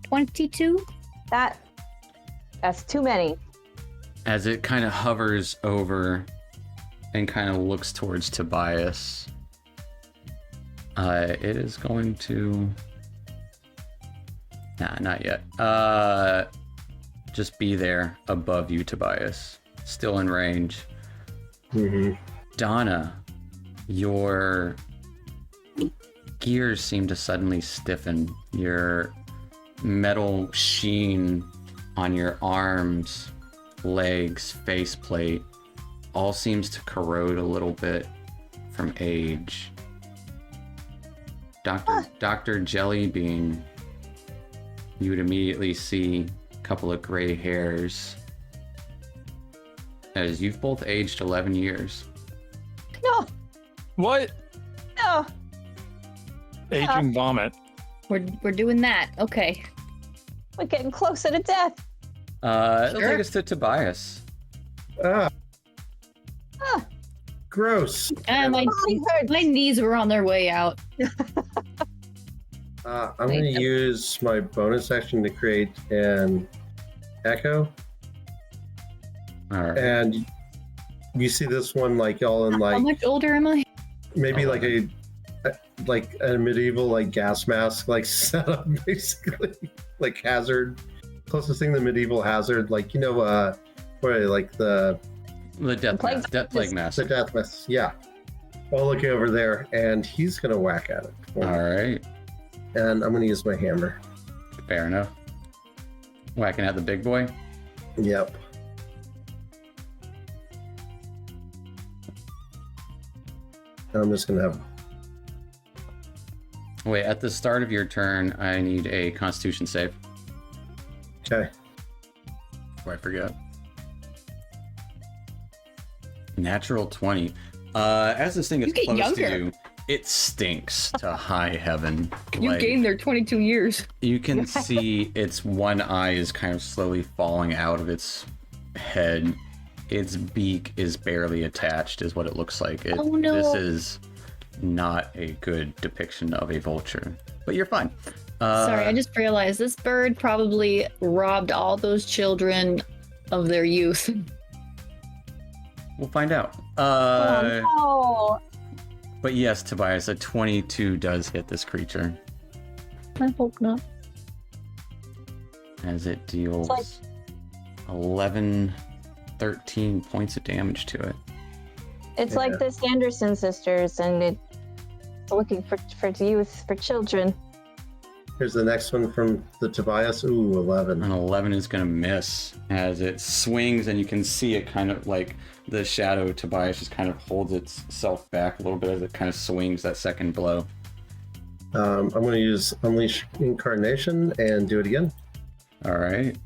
22. That's too many. as it kind of hovers over and kind of looks towards Tobias, it is going to... Nah, not yet. Just be there above you, Tobias. Still in range. Mm-hmm. Donna, your gears seem to suddenly stiffen. Your metal sheen on your arms, legs, faceplate all seems to corrode a little bit from age. Dr. Jellybean, you would immediately see a couple of gray hairs as you've both aged 11 years. No, What? no. Aging vomit. We're doing that. Okay. We're getting closer to death. It'll Sure. take us to Tobias. Ah, Ah, gross. My body hurts. knees were on their way out. I'm going to use my bonus action to create an echo. All right. And you see this one like all in How like much older am I? maybe Oh, like a medieval like gas mask like setup basically like hazard, closest thing to medieval hazard, like where like the The Plague- Death Mask. death mask, yeah. While looking over there, and he's gonna whack at it. All right. And I'm gonna use my hammer. Fair enough. Whacking at the big boy. Yep. And I'm just gonna have Wait, at the start of your turn, I need a Constitution save. okay. Before I forget. Natural 20. As this thing is You get close younger. to you, it stinks to high heaven. You Like, gained their 22 years. you can see its one eye is kind of slowly falling out of its head. Its beak is barely attached, is what it looks like. Oh, no. This is not a good depiction of a vulture. But you're fine. Sorry, I just realized this bird probably robbed all those children of their youth. We'll find out. Oh, But yes, Tobias, a 22 does hit this creature I hope not. as it deals like- 13 points of damage to it. it's Yeah. like the Sanderson sisters, and it's looking for youth, for children. Here's the next one from the Tobias. Ooh, 11. An 11 is going to miss as it swings, and you can see it kind of like the shadow Tobias just kind of holds itself back a little bit as it kind of swings that second blow. I'm going to use Unleash Incarnation and do it again. All right.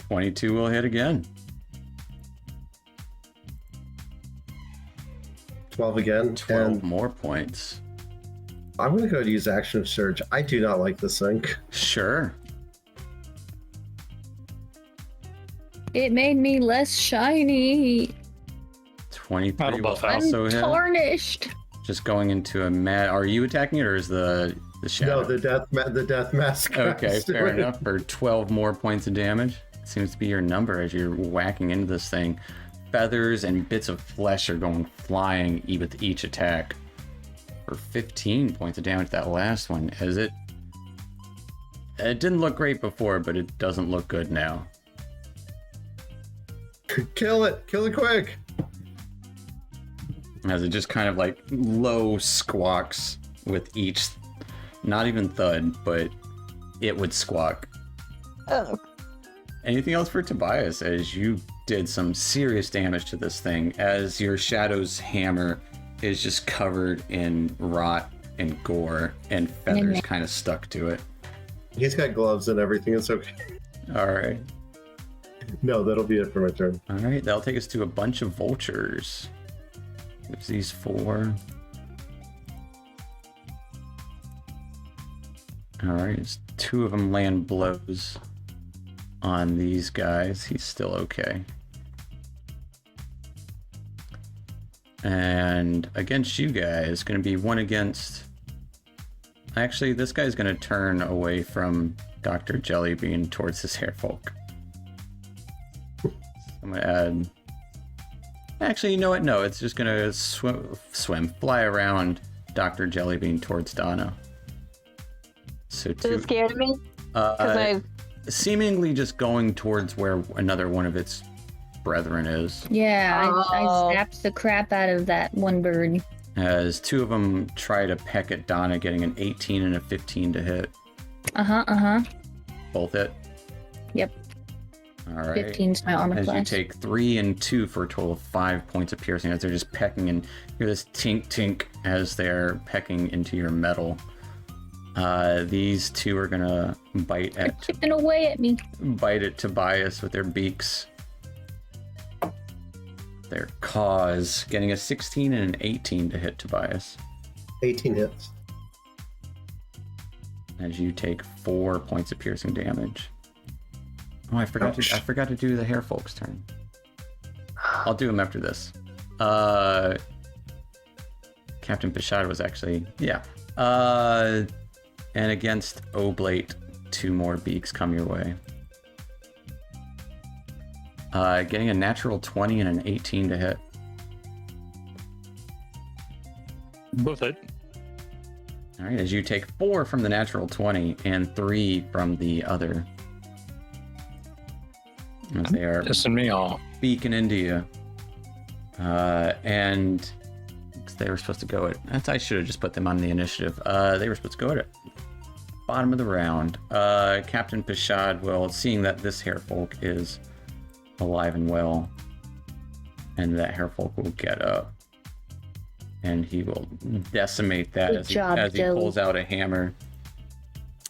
22 will hit again. 12 again. 12 And more points. I'm going to go ahead and use Action of Surge. I do not like this thing. Sure. It made me less shiny. 23 That'll will buff out. also I'm hit. tarnished. Just going into a mad. Are you attacking it, or is the shadow? No, the death mask. Okay, guys do fair it. enough. For 12 more points of damage. Seems to be your number as you're whacking into this thing. Feathers and bits of flesh are going flying with each attack. For 15 points of damage, that last one. As it didn't look great before, but it doesn't look good now. Kill it quick. As it just kind of like low squawks with each, not even thud, but it would squawk. Oh, Anything else for Tobias, as you did some serious damage to this thing, as your shadow's hammer is just covered in rot and gore, and feathers kind of stuck to it. He's got gloves and everything. It's okay. All right. No, that'll be it for my turn. All right, that'll take us to a bunch of vultures. There's these 4. All right, 2 of them land blows on these guys. He's still okay. And against you guys, going to be 1 against... Actually, this guy's going to turn away from Dr. Jellybean towards his hairfolk. I'm going to add... Actually, you know what? No, it's just going to fly around Dr. Jellybean towards Donna. So Is it scared of me? Seemingly just going towards where another one of its brethren is. Yeah, I zapped the crap out of that one bird. As 2 of them try to peck at Donna, getting an 18 and a 15 to hit. Both hit? Yep. All right. 15's my armor As class. you take 3 and 2 for a total of 5 points of piercing, as they're just pecking, and you hear this tink tink as they're pecking into your metal. These 2 are gonna bite They're at chipping away at me. Tobias with their beaks. Their claws, getting a 16 and an 18 to hit Tobias. 18 hits. As you take 4 points of piercing damage. Oh, I forgot to do the hair folks turn. I'll do them after this. Captain Pishad was actually, yeah. And against Oblate, 2 more beaks come your way. Getting a natural 20 and an 18 to hit. Both hit. All right, as you take 4 from the natural 20 and 3 from the other. As they are Pissing me off. beaking into you. And they were supposed to go at... I should have just put them on the initiative. They were supposed to go at it. Bottom of the round. Captain Pishad will, seeing that this hairfolk is alive and well, and that hairfolk will get up, and he will decimate that as he pulls out a hammer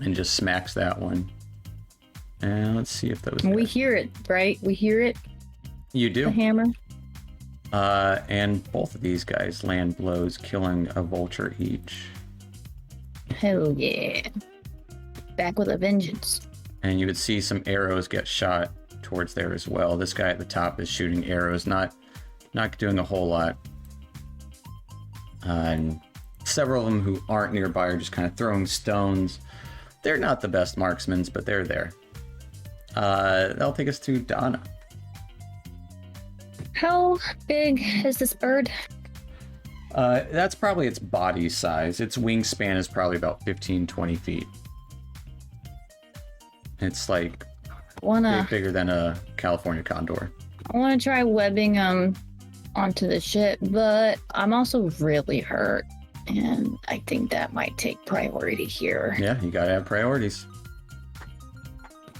and just smacks that one. And let's see if those... We hear it, right? We hear it. You do. The hammer. And both of these guys land blows, killing a vulture each. Hell yeah. Back with a vengeance. And you would see some arrows get shot towards there as well. This guy at the top is shooting arrows, not doing a whole lot. And several of them who aren't nearby are just kind of throwing stones. They're not the best marksmen, but they're there. That'll take us to Donna. How big is this bird? That's probably its body size. Its wingspan is probably about 15-20 feet. It's like bigger than a California condor. I want to try webbing onto the ship, but I'm also really hurt, and I think that might take priority here. Yeah, you gotta have priorities.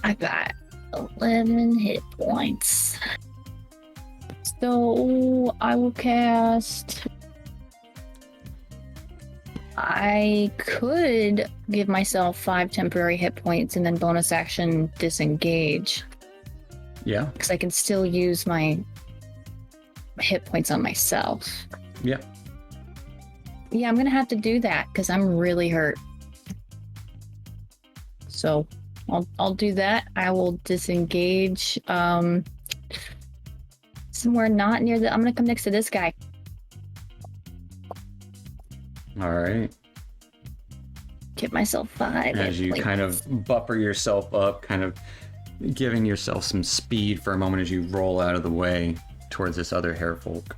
I got 11 hit points. So I will cast... I could give myself 5 temporary hit points and then bonus action disengage. Yeah. Because I can still use my hit points on myself. Yeah. Yeah, I'm gonna have to do that because I'm really hurt. So I'll do that. I will disengage somewhere not near the... I'm gonna come next to this guy. All right. Get myself 5. As you kind of buffer yourself up, kind of giving yourself some speed for a moment as you roll out of the way towards this other hairfolk.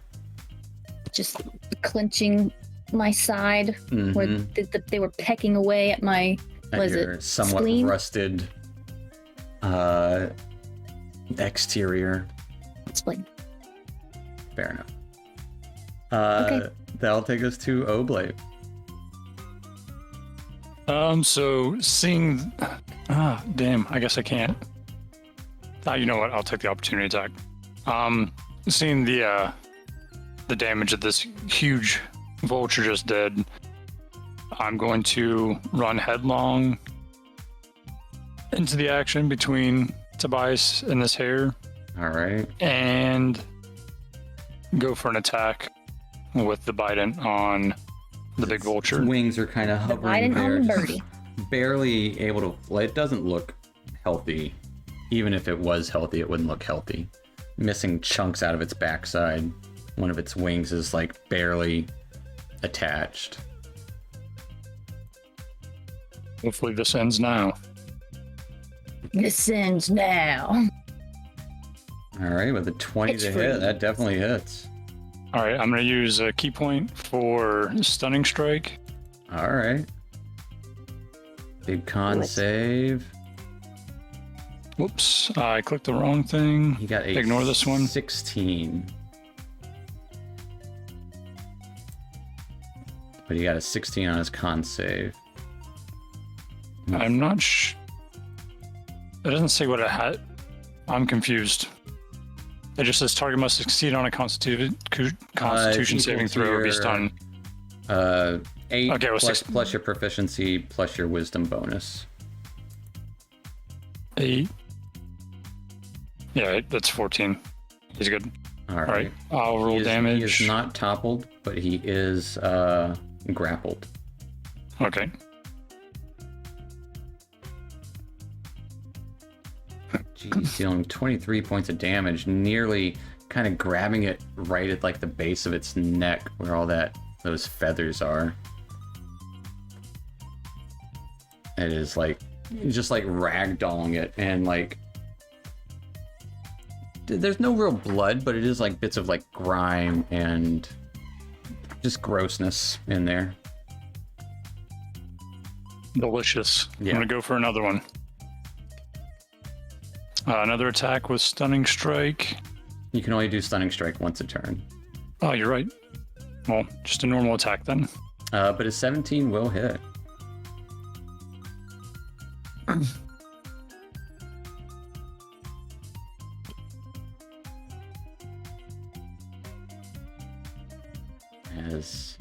Just clenching my side where they were pecking away at my... Was it somewhat spleen? rusted exterior. Spleen. Fair enough. Okay. That'll take us to Oblate. So seeing... damn, I guess I can't. You know what? I'll take the opportunity attack. Seeing the damage that this huge vulture just did, I'm going to run headlong into the action between Tobias and this hare. All right. And go for an attack with the Bident on the big vulture. Its wings are kind of hovering Bident there. on the birdie. Barely able to. Well, it doesn't look healthy. Even if it was healthy, it wouldn't look healthy. Missing chunks out of its backside. One of its wings is like barely attached. Hopefully this ends now. This ends now. All right, with a 20 It's to free. hit, that definitely hits. All right, I'm going to use a key point for stunning strike. All right. Big con Nice. save. Whoops, I clicked the wrong thing. He got a Ignore this one. 16. But he got a 16 on his con save. I'm not It doesn't say what it had. I'm confused. It just says target must succeed on a Constitution saving throw or be stunned. 8 Okay, well, plus your proficiency plus your wisdom bonus. 8. Yeah, that's 14. He's good. All All right. right, I'll roll damage. He is not toppled, but he is grappled. Okay. Jeez, dealing 23 points of damage, nearly kind of grabbing it right at like the base of its neck where all those feathers are. It is like just like ragdolling it, and like there's no real blood, but it is like bits of like grime and just grossness in there. Delicious. Yeah. I'm going to go for another one. Another attack with stunning strike. You can only do stunning strike once a turn. Oh, you're right. Well, just a normal attack then. But a 17 will hit. As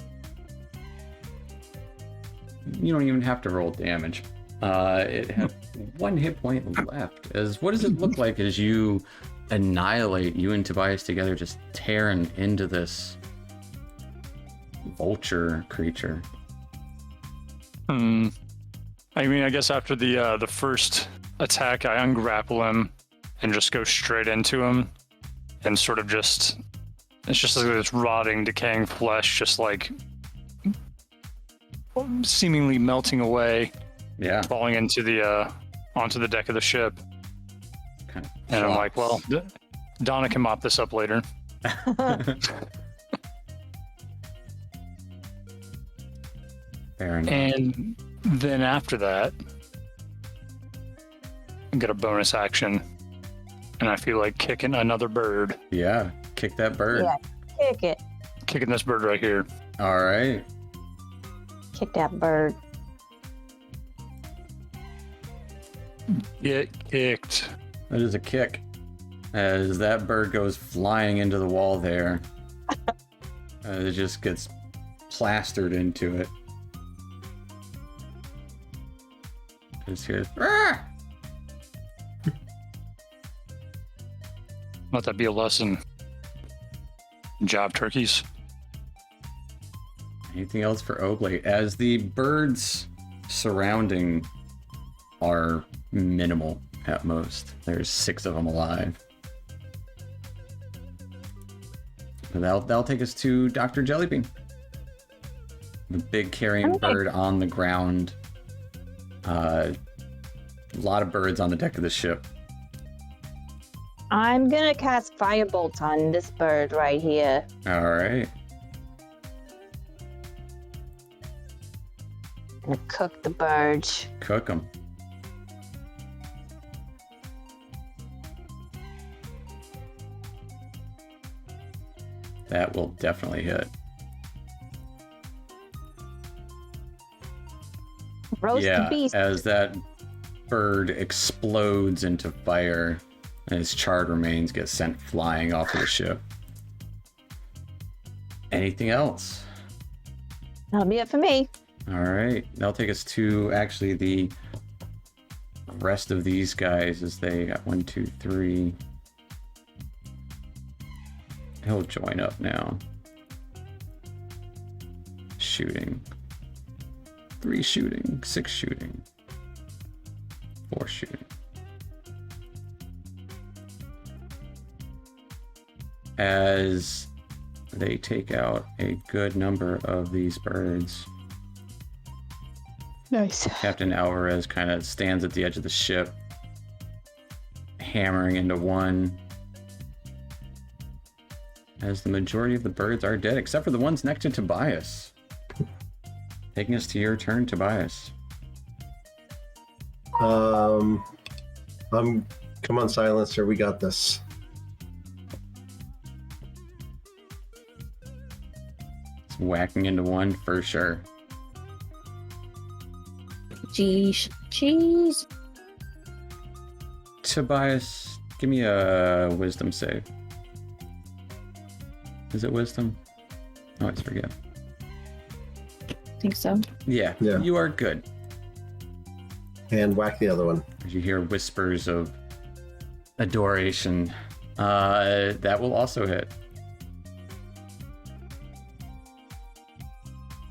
you don't even have to roll damage. It had 1 hit point left. What does it look like as you annihilate you and Tobias together, just tearing into this vulture creature? I mean, I guess after the first attack, I ungrapple him and just go straight into him, and sort of it's just like this rotting, decaying flesh, just like seemingly melting away, Yeah. falling into the onto the deck of the ship. Kind of And I'm like, flops. well, Donna can mop this up later. Fair enough. And then after that, I get a bonus action, and I feel like kicking another bird. Yeah, kick that bird. Yeah. Kick it. Kicking this bird right here. All right. Kick that bird. Get kicked. That is a kick. As that bird goes flying into the wall there. It just gets plastered into it. Just hears, "Ah!" Let that be a lesson. Job turkeys. Anything else for Oblate? As the birds surrounding are minimal at most. There's 6 of them alive. And that'll take us to Dr. Jellybean. The big carrion Okay. bird on the ground. A lot of birds on the deck of the ship. I'm gonna cast Firebolt on this bird right here. All right. I'm gonna cook the bird. Cook them. That will definitely hit. Roast the Yeah, beast. as that bird explodes into fire and its charred remains get sent flying off of the ship. Anything else? That'll be it for me. All right, that'll take us to actually the rest of these guys as they got 1, 2, 3. He'll join up now. Shooting. 3 shooting, 6 shooting, 4 shooting. As they take out a good number of these birds. Nice. Captain Alvarez kind of stands at the edge of the ship, hammering into one. As the majority of the birds are dead, except for the ones next to Tobias. Taking us to your turn, Tobias. Come on, Silencer, we got this. It's whacking into one for sure. Jeez. Tobias, give me a wisdom save. Is it wisdom? I always forget. Think so. Yeah, you are good. And whack the other one. As you hear whispers of adoration, that will also hit.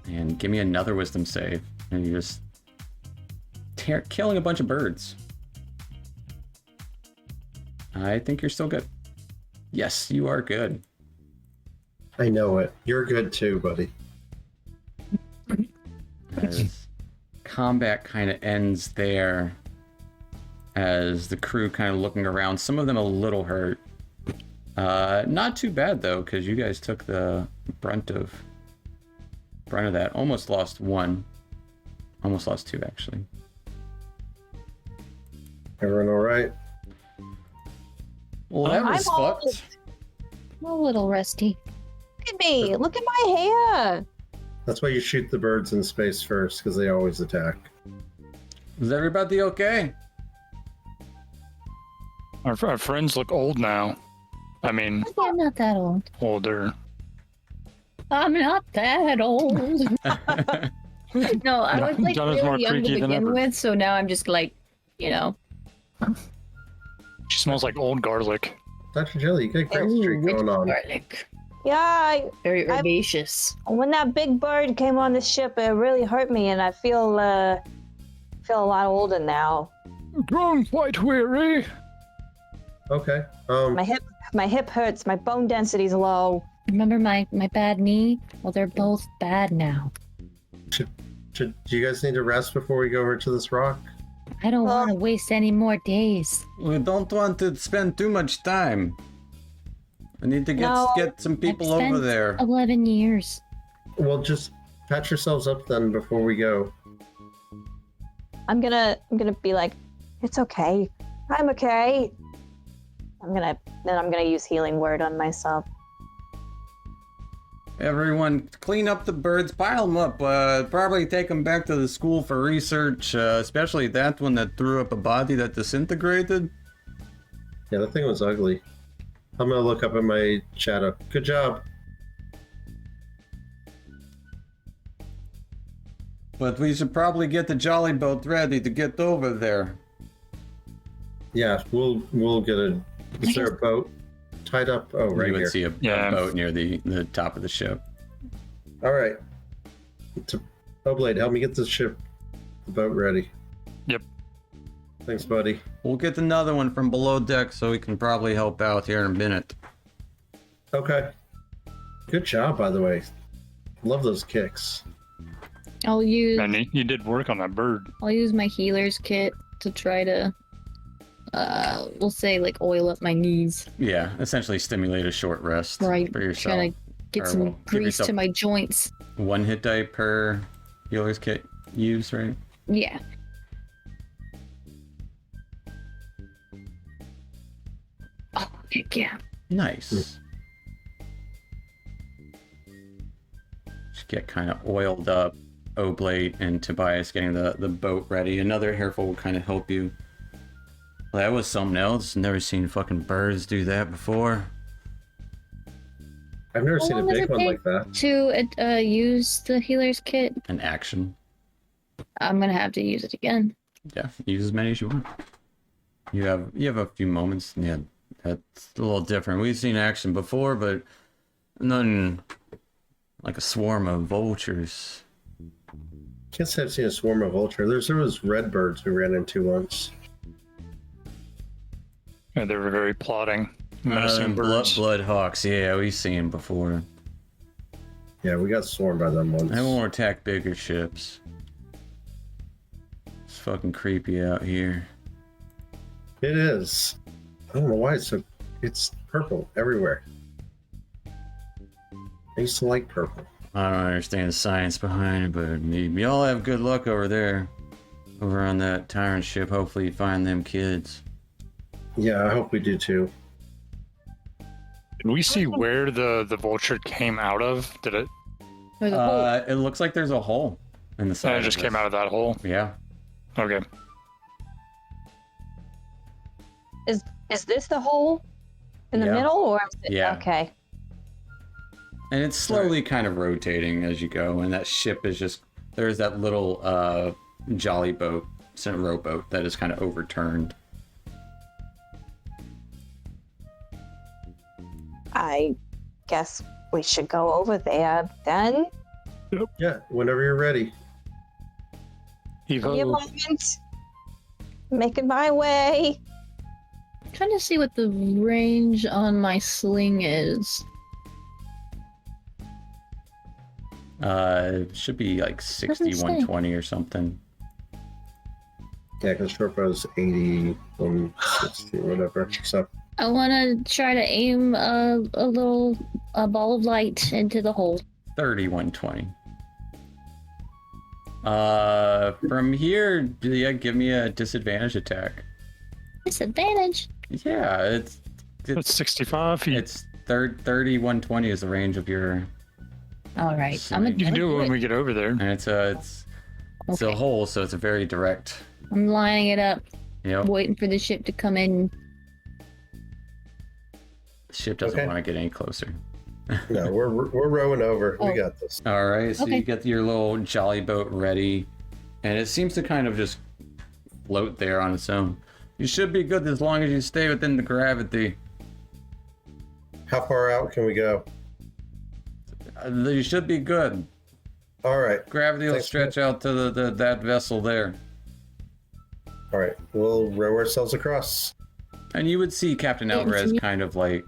And give me another wisdom save. And you just killing a bunch of birds. I think you're still good. Yes, you are good. I know it. You're good too, buddy. As combat kind of ends there, as the crew kind of looking around, some of them a little hurt. Not too bad though, because you guys took the brunt of that. Almost lost 1. Almost lost 2 actually. Everyone all right? Well, that was I'm all- fucked. I'm a little rusty. Look at me. Look at my hair. That's why you shoot the birds in space first, because they always attack. Is everybody okay? Our friends look old now. I mean, I'm not that old. older. I'm not that old. No, I was like John is more really young to freaky than begin ever. with, so now I'm just like, you know. She smells like old garlic. Dr. Jelly, you got a great streak rich going on. garlic. Yeah, Very herbaceous. when that big bird came on the ship, it really hurt me, and I feel a lot older now. Grown quite weary. Okay. My hip hurts. My bone density's low. Remember my bad knee? Well, they're both bad now. Do you guys need to rest before we go over to this rock? I don't want to waste any more days. We don't want to spend too much time. We need to get some people I've spent over there. 11 years. Well, just patch yourselves up then before we go. I'm gonna be like, it's okay. I'm okay. I'm gonna use healing word on myself. Everyone, clean up the birds, pile them up. Probably take them back to the school for research, especially that one that threw up a body that disintegrated. Yeah, that thing was ugly. I'm gonna look up in my shadow. Good job. But we should probably get the jolly boat ready to get over there. Yeah, we'll get a. Is there a boat tied up? Oh, right You would here. see a boat near the top of the ship. All right. Oblade, help me get the boat ready. Yep. Thanks, buddy. We'll get another one from below deck so we can probably help out here in a minute. Okay. Good job, by the way. Love those kicks. I'll use And you did work on that bird. my healer's kit to try to we'll say like oil up my knees. Yeah, essentially stimulate a short rest Right. for yourself. Trying to get Or, some well, give grease yourself to my joints. 1 hit die per healer's kit use, right? Yeah. Oh, heck yeah. Nice. Just get kind of oiled up. Oblate and Tobias getting the boat ready. Another hairful will kind of help you. Well, that was something else. Never seen fucking birds do that before. I've never How seen a long does big it one take like that. to use the healer's kit? An action. I'm gonna have to use it again. Yeah, use as many as you want. You have a few moments. Yeah, that's a little different. We've seen action before, but nothing like a swarm of vultures. Can't say I've seen a swarm of vulture. There was red birds we ran into once. Yeah, they were very plotting, menacing birds. Blood hawks. Yeah, we've seen them before. Yeah, we got swarmed by them once. They won't attack bigger ships. It's fucking creepy out here. It is. I don't know why it's purple everywhere. I used to like purple. I don't understand the science behind it, but y'all have good luck over there. Over on that tyrant ship. Hopefully you find them kids. Yeah, I hope we do too. Did we see where the vulture came out of? Did it? There's a hole. It looks like there's a hole in the side. It just came out of that hole. Yeah. Okay. Is this the hole in the Yeah. middle, or is it, Yeah. okay? And it's slowly kind of rotating as you go, and that ship is just there's that little jolly boat, rowboat that is kind of overturned. I guess we should go over there then. Yeah, whenever you're ready. Give me a Evo. moment. Making my way. Trying to see what the range on my sling is. It should be like 60, Doesn't say. 120 or something. Yeah, because short bow's 80, 160, whatever. So I want to try to aim a ball of light into the hole. 30, 120. From here, yeah, give me a disadvantage attack. Disadvantage. Yeah, it's It's 65 feet. it's 30, 120 is the range of your, All right. So I'm you You can do it when we get over there. and it's a Okay. hole, so it's a very direct. I'm lining it up, Yep. waiting for the ship to come in. The ship doesn't Okay. want to get any closer. no, we're rowing over. Oh. We got this. All right, so Okay. you get your little jolly boat ready, and it seems to kind of just float there on its own. You should be good as long as you stay within the gravity. How far out can we go? You should be good. All right. Gravity will Thanks, stretch out to that vessel there. All right. We'll row ourselves across. And you would see Captain Yeah, Alvarez see- kind of like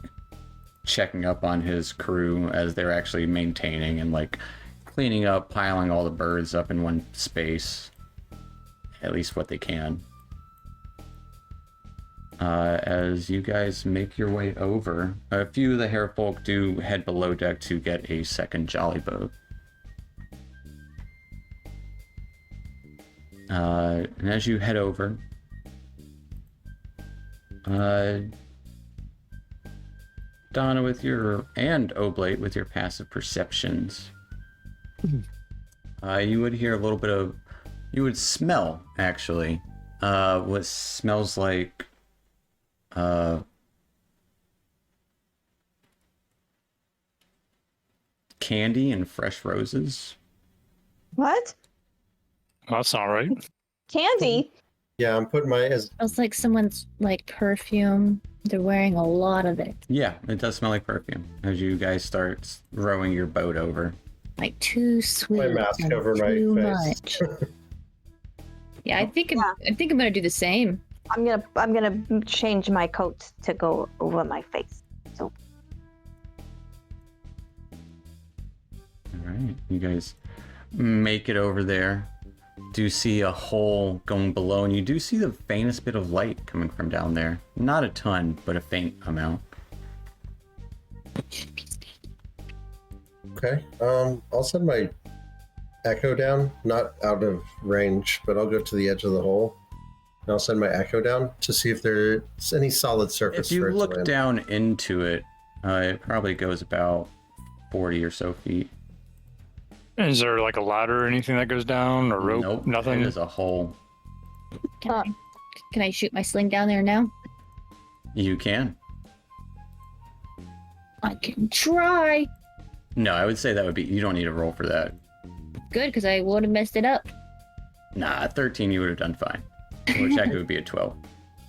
checking up on his crew as they're actually maintaining and like cleaning up, piling all the birds up in one space. At least what they can. As you guys make your way over, a few of the hairfolk do head below deck to get a second jolly boat. And as you head over, Donna and Oblate with your passive perceptions, you would hear a little bit of, you would smell actually, what smells like candy and fresh roses. What? That's not right. Candy? Yeah, I'm putting my Smells like someone's like perfume. They're wearing a lot of it. Yeah, it does smell like perfume as you guys start rowing your boat over. Like too sweet. mask and over my too face. much. Yeah, I think I'm gonna do the same. I'm gonna change my coat to go over my face. So All right, you guys make it over there. Do see a hole going below, and you do see the faintest bit of light coming from down there. Not a ton, but a faint amount. Okay. I'll send my echo down, not out of range, but I'll go to the edge of the hole. And I'll send my echo down to see if there's any solid surface. If you for it to look land. down into it, it probably goes about 40 or so feet. Is there like a ladder or anything that goes down, or rope? Nope, Nothing. It is a hole. Can I shoot my sling down there now? You can. I can try. No, I would say that would be. You don't need a roll for that. Good, because I would have messed it up. Nah, 13 you would have done fine. Which actually would be a 12.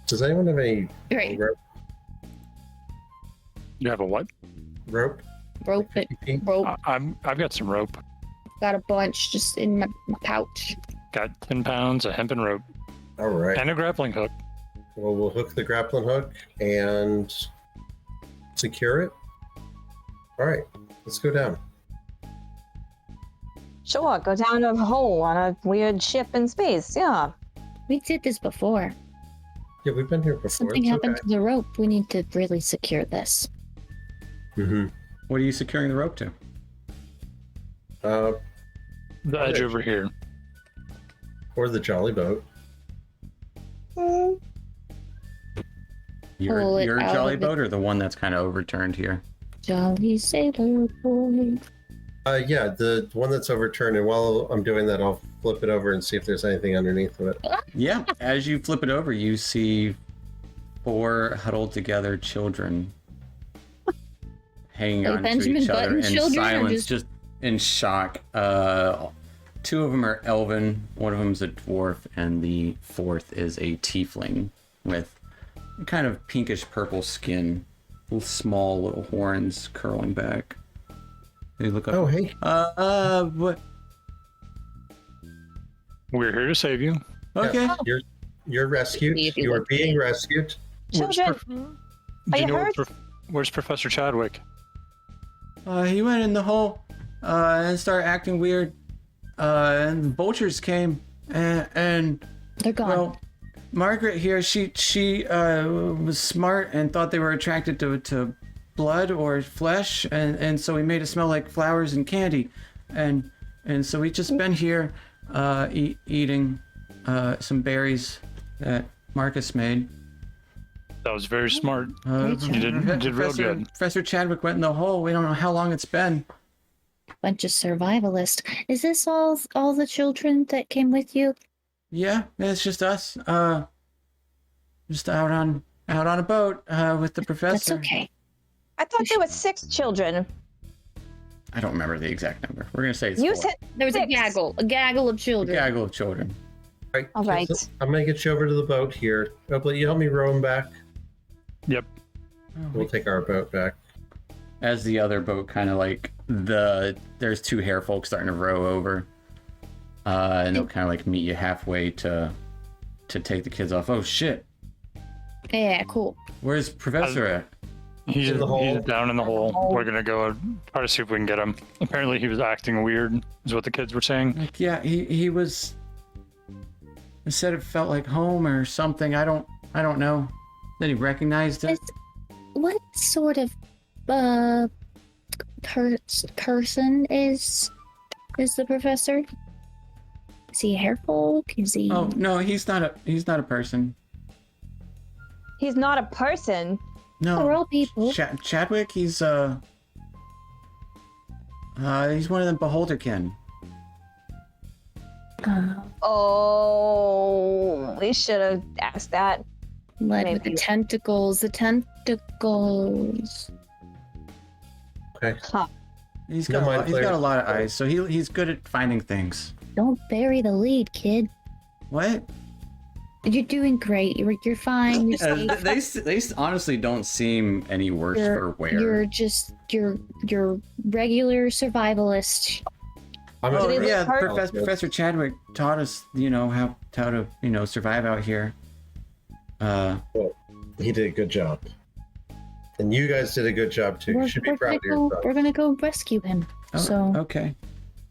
Does anyone have any Right. You have a what? rope? Rope it. 50 feet? Rope. I've got some rope. Got a bunch just in my pouch. Got 10 pounds of hempen rope All right. and a grappling hook. Well, we'll hook the grappling hook and secure it. All right, let's go down. Sure, go down a hole on a weird ship in space. Yeah. We did this before. Yeah, we've been here before. Something It's happened okay. to the rope. We need to really secure this. Mm-hmm. What are you securing the rope to? The edge over here. Or the jolly boat. Pull Your it out jolly of it. boat or the one that's kind of overturned here? Jolly sailor boy. Yeah, the one that's overturned. And while I'm doing that, I'll flip it over and see if there's anything underneath of it. Yeah. As you flip it over, you see 4 huddled together children hanging Like on Benjamin to each other Button in children, or silence, just- just in shock. 2 of them are elven, one of them's a dwarf, and the 4th is a tiefling with kind of pinkish purple skin, little small little horns curling back. They look up. Oh, hey. What? We're here to save you. Okay. Yeah, you're rescued. If you You are want. being rescued. Children, Do you know where hurt? where's Professor Chadwick? He went in the hole and started acting weird. And the vultures came and They're gone. well, Margaret here, she was smart and thought they were attracted to blood or flesh, and so we made it smell like flowers and candy, and so we just been here eating some berries that Marcus made. That was very smart. Great job. You did real good. Professor Chadwick went in the hole. We don't know how long it's been. Bunch of survivalists. Is this all the children that came with you? Yeah, it's just us. Just out on a boat with the professor. That's okay. I thought there were 6 children. I don't remember the exact number. We're gonna say it's You 4. said There was a 6. gaggle of A children. gaggle of children. All right. so I'm going to get you over to the boat here. Hopefully, you help me row them back. Yep. We'll take our boat back. As the other boat kind of like there's 2 hair folk starting to row over, and they'll kind of like meet you halfway to take the kids off. Oh shit! Yeah, cool. Where's Professor at? He's In the hole. He's down in the hole. hole. We're gonna go try to see if we can get him. Apparently, he was acting weird. Is what the kids were saying. Like, yeah, he was. He said it felt like home or something. I don't know. Then he recognized it. What sort of person is the professor? Is he a hair folk? Is he? Oh no, he's not a person. He's not a person. No, We're all people. Chadwick. He's one of them beholderkin. Oh, we should have asked that. Led with the Maybe. tentacles. The tentacles. Okay. Huh. He's No got mind he's got flares. a lot of eyes, so he's good at finding things. Don't bury the lead, kid. What? You're doing great. You're fine. You're safe. They honestly don't seem any worse for wear. You're just you're regular survivalist. I'm Oh Did he yeah, look hurt? Professor Chadwick taught us, how to survive out here. He did a good job. And you guys did a good job too. You should be proud of yourself. We're gonna go rescue him. Oh, So okay.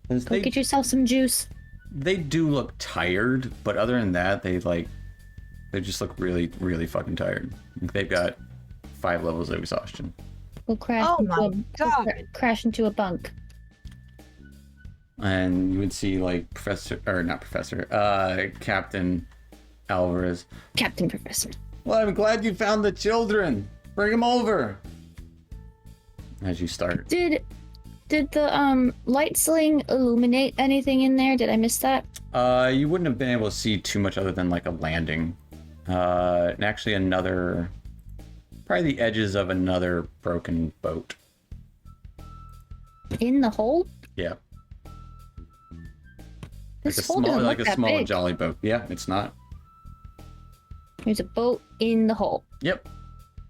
'Cause go get yourself some juice. They do look tired, but other than that, they just look really, really fucking tired. They've got 5 levels of exhaustion. We'll crash Oh into my a God. crash into a bunk. And you would see Captain Alvarez. Captain Professor. Well, I'm glad you found the children. Bring them over. As you start. Did the light sling illuminate anything in there? Did I miss that? You wouldn't have been able to see too much other than like a landing. And actually probably the edges of another broken boat. In the hole? Yeah. This Like a hole small, doesn't like look a that small big. jolly boat. Yeah, it's not. There's a boat in the hole. Yep.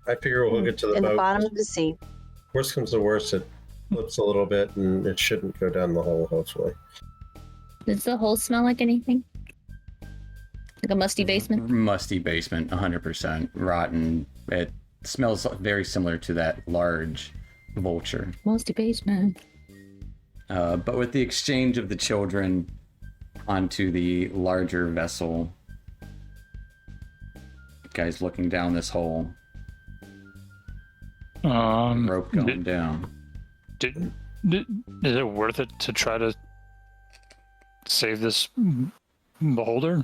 I figure we'll hook it to the In the boat. bottom of the sea. Worst comes to worst, it flips a little bit and it shouldn't go down the hole, hopefully. Does the hole smell like anything? Like a musty basement? Musty basement, 100% rotten. It smells very similar to that large vulture. Musty basement. But with the exchange of the children onto the larger vessel, guys looking down this hole, rope going down. Is it worth it to try to save this beholder?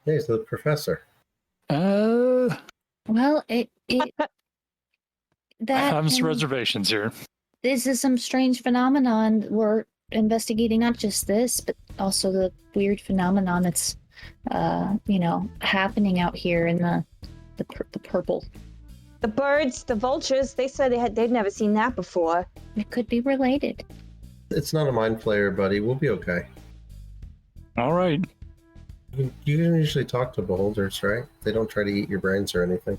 Yeah, he's the professor. Well, it I that have some and reservations here. this is some strange phenomenon. We're investigating not just this, but also the weird phenomenon that's, happening out here in the purple. The birds, the vultures, they said they'd never seen that before. It could be related. It's not a mind flayer, buddy. We'll be okay. All right. You can usually talk to beholders, right? They don't try to eat your brains or anything.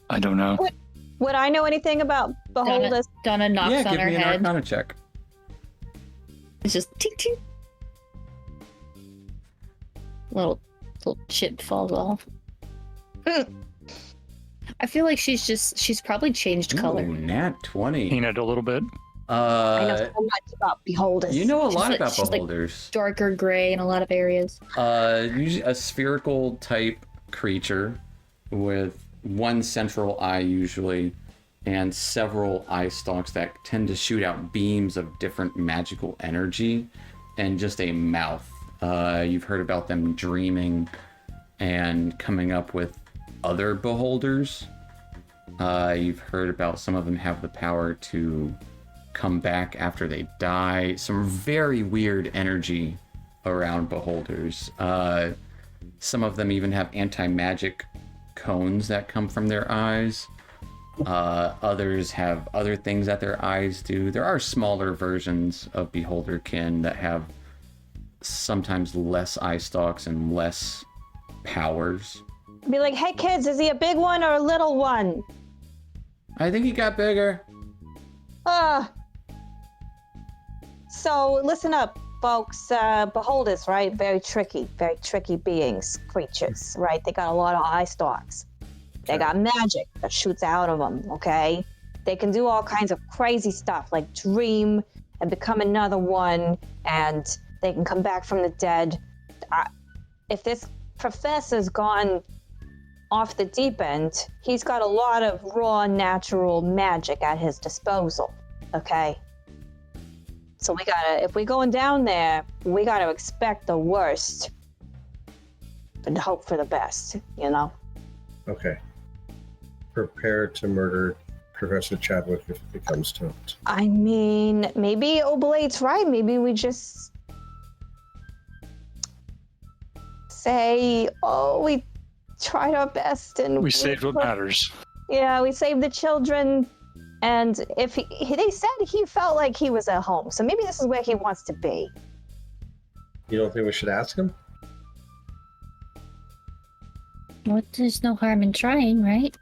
I don't know. Would I know anything about beholders? Donna knocks Yeah, on give her me an head. Arcana check. It's just tink tink. Little chip falls off. I feel like she's probably changed color. Ooh, nat 20. Paint it a little bit. I know so much about beholders. You know a She's lot like- about she's like- beholders. Darker gray in a lot of areas. Usually a spherical type creature with one central eye usually, and several eye stalks that tend to shoot out beams of different magical energy, and just a mouth. You've heard about them dreaming and coming up with other beholders. You've heard about some of them have the power to come back after they die. Some very weird energy around beholders. Some of them even have anti-magic cones that come from their eyes. Others have other things that their eyes do. There are smaller versions of beholderkin that have sometimes less eye stalks and less powers. Be like, hey kids, is he a big one or a little one? I think he got bigger. So listen up, folks. Beholders, right? Very tricky beings, creatures, right? They got a lot of eye stalks. They got magic that shoots out of them, okay? They can do all kinds of crazy stuff, like dream and become another one, and they can come back from the dead. If this professor's gone off the deep end, he's got a lot of raw, natural magic at his disposal, okay? So if we're going down there, we gotta expect the worst and hope for the best, you know? Okay. Prepare to murder Professor Chadwick if it comes to it. I mean, maybe Oblate's right. Maybe we just say, oh, we tried our best and We saved what matters. Yeah, we saved the children. And if they said he felt like he was at home, so maybe this is where he wants to be. You don't think we should ask him? Well, there's no harm in trying, right?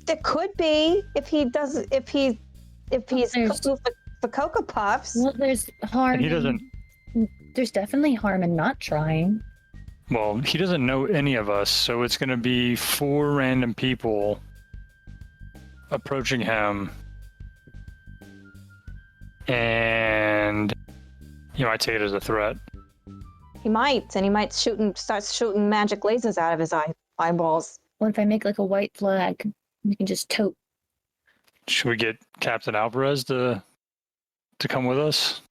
There could be if he's There's- cooking for Cocoa Puffs. Well, there's harm. And he doesn't. There's definitely harm in not trying. Well, he doesn't know any of us, so it's going to be 4 random people approaching him, and he might take it as a threat. He might, and he might start shooting magic lasers out of his eyeballs. What if I make like a white flag? We can just tote. Should we get Captain Alvarez to come with us?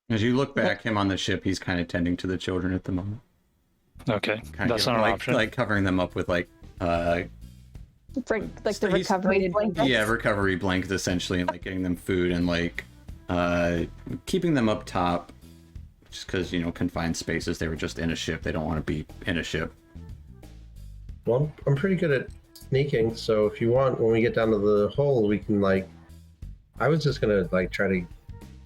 As you look back, him on the ship, he's kind of tending to the children at the moment. Okay, Kind that's of not an like, option. like covering them up with like For the He's- recovery blankets. yeah, recovery blankets essentially, and like getting them food and like keeping them up top, just because confined spaces. They were just in a ship. They don't want to be in a ship. Well, I'm pretty good at sneaking, so if you want, when we get down to the hole, we can I was just gonna try to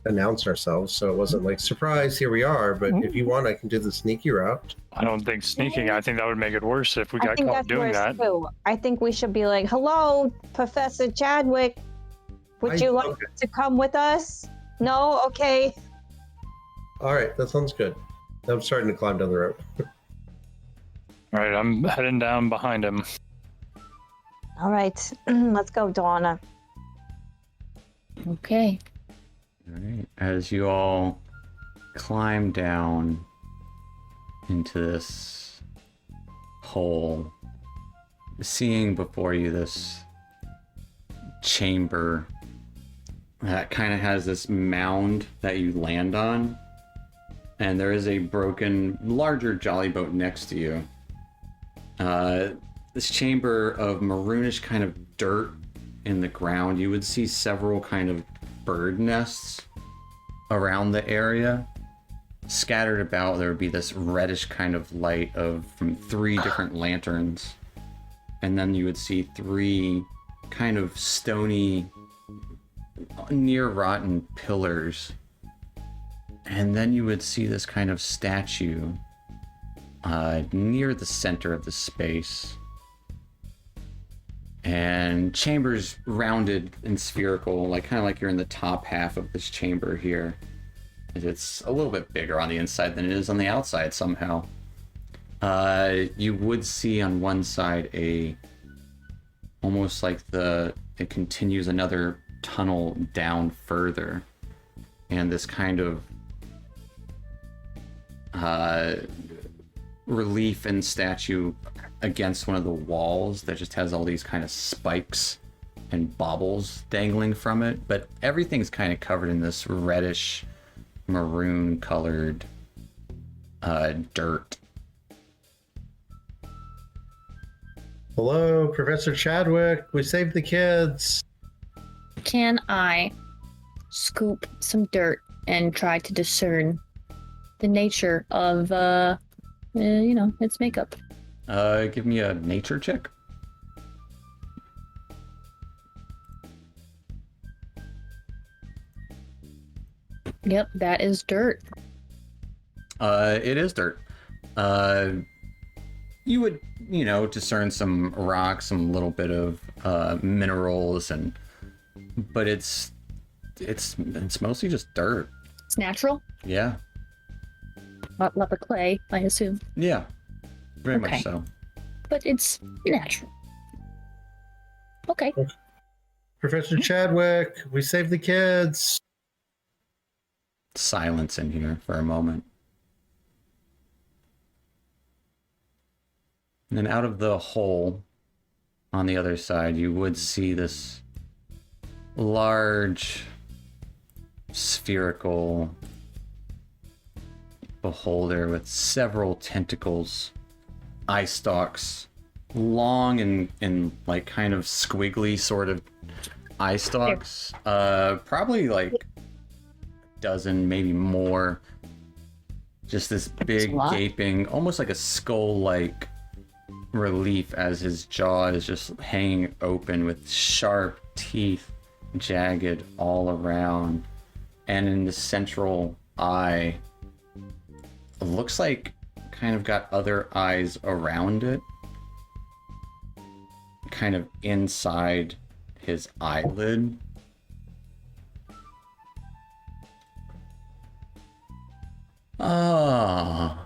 announce ourselves, so it wasn't like surprise, here we are. But if you want, I can do the sneaky route. I don't think sneaking. I think that would make it worse if we I got think caught that's doing worse that. too. I think we should be like, "Hello, Professor Chadwick. Would you like to come with us?" No? Okay. All right, that sounds good. I'm starting to climb down the rope. All right, I'm heading down behind him. All right. Let's go, Donna. Okay. All right. As you all climb down into this hole, seeing before you this chamber that kind of has this mound that you land on, and there is a broken, larger jolly boat next to you. This chamber of maroonish kind of dirt in the ground. You would see several kind of bird nests around the area. Scattered about, there would be this reddish kind of light from 3 different lanterns. And then you would see 3 kind of stony, near rotten pillars. And then you would see this kind of statue near the center of the space. And chambers rounded and spherical, kind of like you're in the top half of this chamber here. It's a little bit bigger on the inside than it is on the outside somehow. You would see on one side almost like it continues another tunnel down further. And this kind of relief and statue against one of the walls that just has all these kind of spikes and baubles dangling from it, but everything's kind of covered in this reddish maroon colored dirt. Hello, Professor Chadwick. We saved the kids. Can I scoop some dirt and try to discern the nature of, its makeup? Give me a nature check. Yep, that is dirt. It is dirt. You would, discern some rocks, some little bit of minerals, but it's mostly just dirt. It's natural? Yeah. Not the clay, I assume. Yeah. Very Okay. much so. But it's natural. Okay. Professor Chadwick, we saved the kids. Silence in here for a moment. And then out of the hole on the other side, you would see this large spherical beholder with several tentacles, eye stalks, long and like kind of squiggly sort of eye stalks. Probably like a dozen, maybe more. Just this big gaping, almost like a skull-like relief as his jaw is just hanging open with sharp teeth, jagged all around. And in the central eye, it looks like kind of got other eyes around it, kind of inside his eyelid. Ah,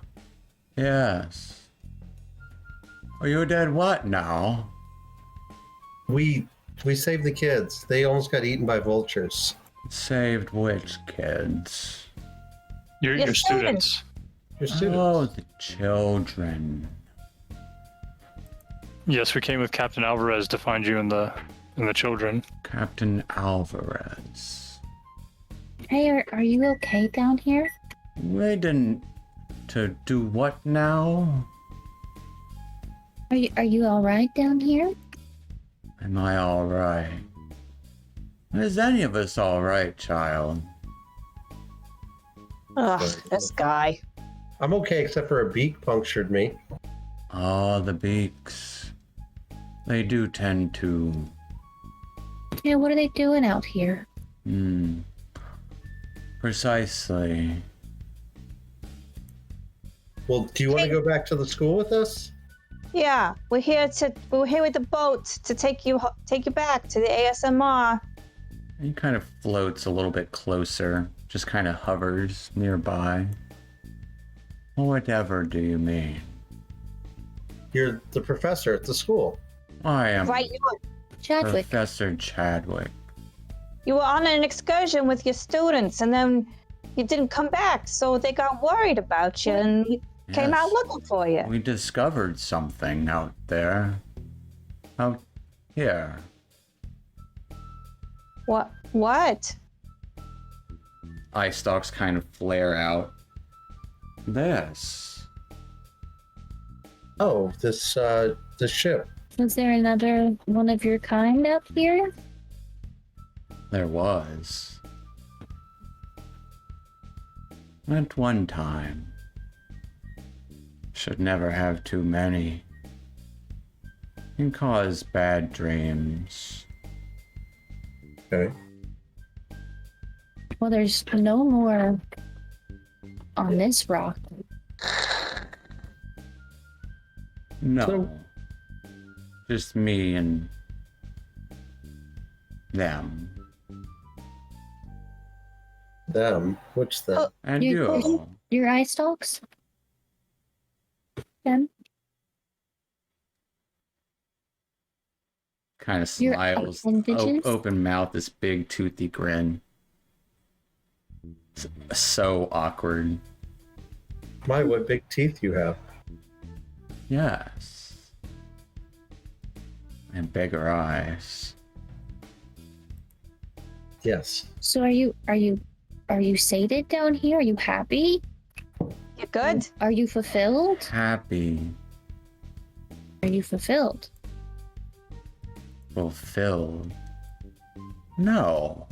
yes. Are you dead what now? We saved the kids. They almost got eaten by vultures. Saved which kids? Your Your students. Your students. Oh, the children. Yes, we came with Captain Alvarez to find you and the children. Captain Alvarez. Hey, are you okay down here? We didn't... To do what now? Are you all right down here? Am I alright? Is any of us alright, child? Ugh, this guy. I'm okay except for a beak punctured me. Oh, the beaks. They do tend to... Yeah, what are they doing out here? Precisely. Well, do you want to go back to the school with us? Yeah, we're here with the boat to take you back to the ASMR. He kind of floats a little bit closer, just kind of hovers nearby. Whatever do you mean? You're the professor at the school. I am Right, Chadwick. Professor Chadwick. you were on an excursion with your students, and then you didn't come back, so they got worried about you and came Yes. out looking for you. We discovered something out there. Out here. What? Eye stalks kind of flare out. This. Oh, this ship. Was there another one of your kind up here? There was. At one time. Should never have too many. Can cause bad dreams. Okay. Well, there's no more on this rock. No. So- Just me and them. Them. Which them? Oh. And You- you. Your eye stalks? Them? Kind of You're smiles. indigenous? Open mouth, this big toothy grin. So awkward. My, what big teeth you have. Yes. And bigger eyes. Yes. So are you sated down here? Are you happy? You good? Are you fulfilled? Happy. Are you fulfilled? Fulfilled. No.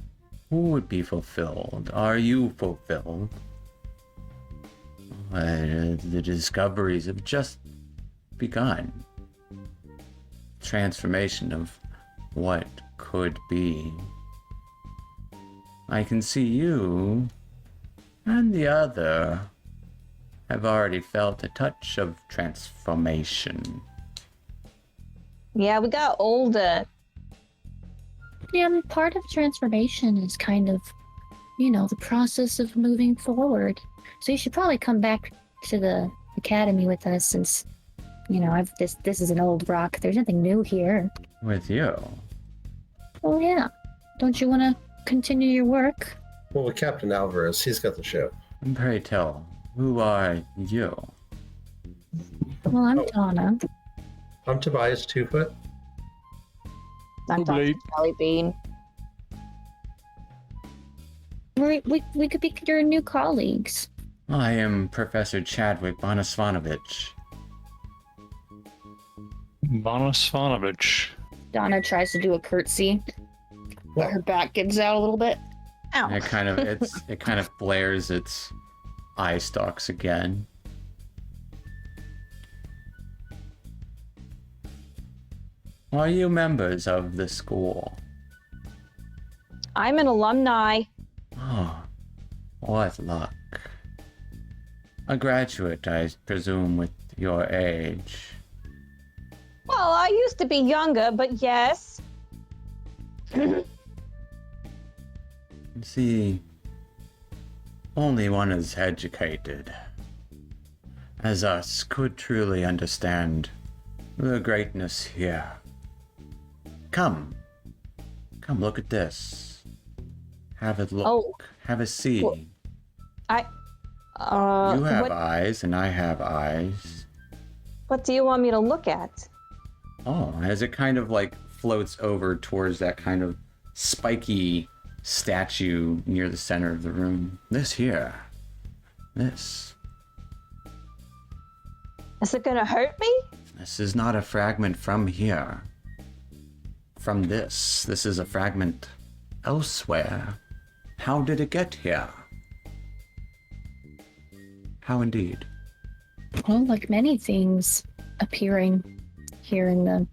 Who would be fulfilled? Are you fulfilled? The discoveries have just begun. Transformation of what could be. I can see you and the other have already felt a touch of transformation. Yeah, we got older. Yeah, I mean, part of transformation is kind of, the process of moving forward. So you should probably come back to the academy with us since, this is an old rock. There's nothing new here. With you. Oh, yeah. Don't you want to continue your work? Well, with Captain Alvarez, he's got the ship. And pray tell, who are you? Well, I'm Oh. Donna. I'm Tobias 2-foot. I'm Dr. Late. Jelly Bean. We could be your new colleagues. I am Professor Chadwick Bonasvanovich. Bonasvanovich. Donna tries to do a curtsy, but her back gives out a little bit. Ow. And it kind of flares its eye stalks again. Are you members of the school? I'm an alumni. Oh, what luck. A graduate, I presume, with your age. Well, I used to be younger, but yes. See, only one is educated, as us could truly understand the greatness here. Come look at this. Have a look. Oh. Have a see. Well, You have what, eyes, and I have eyes. what do you want me to look at? Oh, as it kind of like floats over towards that kind of spiky statue near the center of the room. This here. This. Is it gonna hurt me? This is not a fragment from here. From this. This is a fragment elsewhere. How did it get here? How indeed? Well, like many things appearing here in the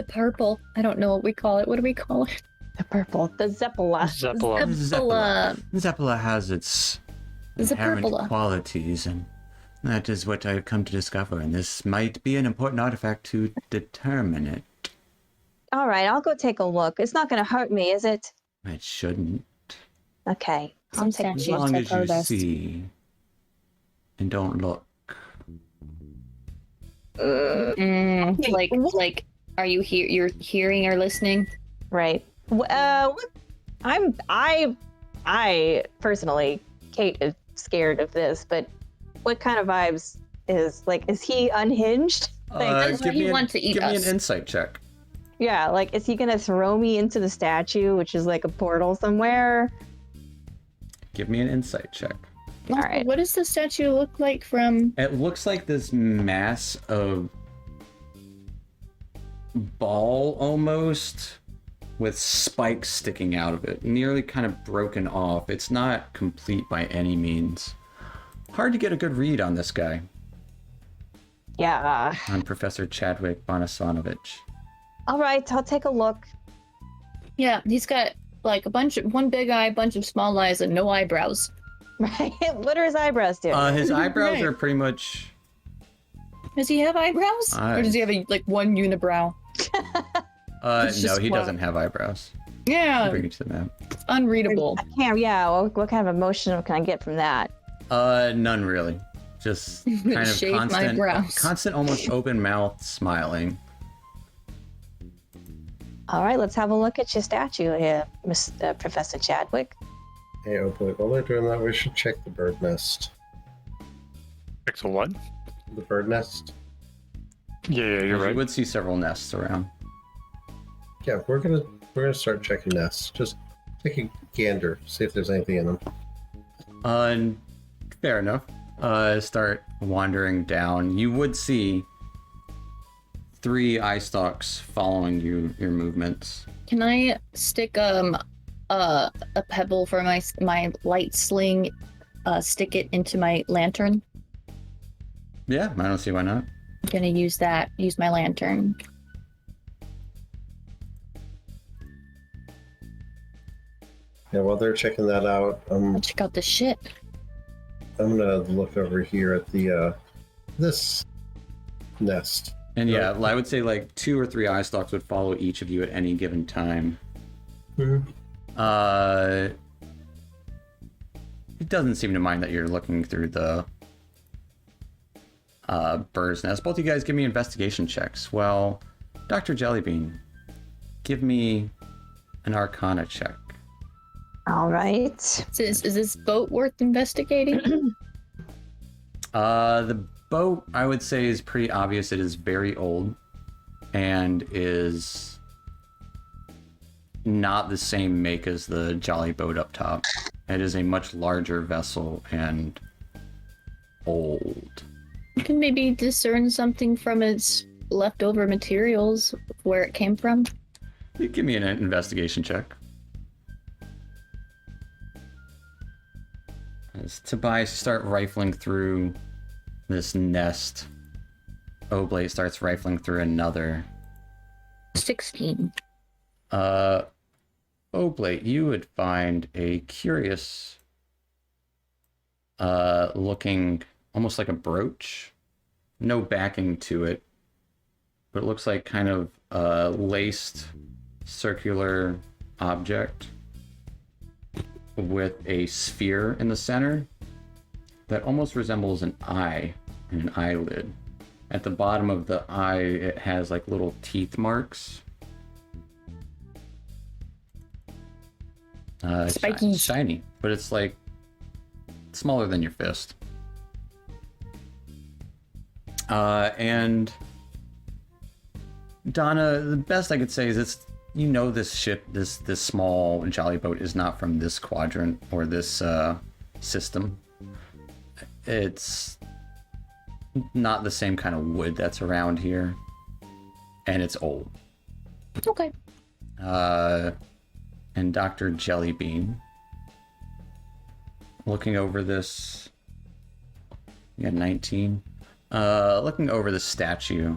purple. I don't know what we call it. What do we call it? The purple, the Zeppelah. Zeppelah. Zeppelah. Zeppelah has its inherent Zeppelah. qualities, and that is what I've come to discover, and this might be an important artifact to determine it. All right, I'll go take a look. It's not going to hurt me, is it? It shouldn't. Okay. Some I'll take a As statues look. long have as you photos. see and don't look. Like, are you here? You're hearing or listening? Right. I personally, Kate is scared of this, but what kind of vibes is he unhinged? That's why he wants to eat give me us. an insight check. Yeah, like, is he gonna throw me into the statue, which is like a portal somewhere? Give me an insight check. All right. What does the statue look like from? It looks like this mass of ball almost with spikes sticking out of it, nearly kind of broken off. It's not complete by any means. Hard to get a good read on this guy, Yeah. on Professor Chadwick Bonasanovich. All right, I'll take a look. Yeah, he's got like one big eye, bunch of small eyes, and no eyebrows. Right. What are his eyebrows doing? His eyebrows Right. are pretty much... Does he have eyebrows? Or does he have one unibrow? It's no, just he flat. doesn't have eyebrows. Yeah, Bring it to the map. it's unreadable. I can't. Yeah. What kind of emotion can I get from that? None really. Just kind of Shave my brows. constant, almost open mouth smiling. All right, let's have a look at your statue here, Mr. Professor Chadwick. Hey, Oakley, while they're doing that, we should check the bird nest. Pick the what? The bird nest? Yeah, you're You right. would see several nests around. Yeah, we're gonna start checking nests. Just take a gander, see if there's anything in them. Fair enough. Start wandering down. You would see 3 eye stalks following your movements. Can I stick a pebble for my light sling? Stick it into my lantern. Yeah, I don't see why not. I'm gonna use my lantern. Yeah, while they're checking that out, I'll check out the ship. I'm gonna look over here at the this nest. And yeah, I would say like 2 or 3 eye stalks would follow each of you at any given time. Mm-hmm. It doesn't seem to mind that you're looking through the bird's nest. Both of you guys give me investigation checks. Well, Dr. Jellybean, give me an Arcana check. All right. Is this boat worth investigating? The boat, I would say, is pretty obvious. It is very old and is not the same make as the Jolly Boat up top. It is a much larger vessel and old. You can maybe discern something from its leftover materials, where it came from. You give me an investigation check. As Tobias start rifling through this nest, Oblate starts rifling through another. 16. Oblate, you would find a curious looking, almost like a brooch. No backing to it, but it looks like kind of a laced circular object with a sphere in the center that almost resembles an eye and an eyelid. At the bottom of the eye, it has like little teeth marks. Spiky. Shiny, but it's like smaller than your fist. And Donna, the best I could say is this ship, this small jolly boat is not from this quadrant or this system. It's not the same kind of wood that's around here, and it's old. Okay. And Dr. Jellybean, looking over this, you got 19. Looking over the statue,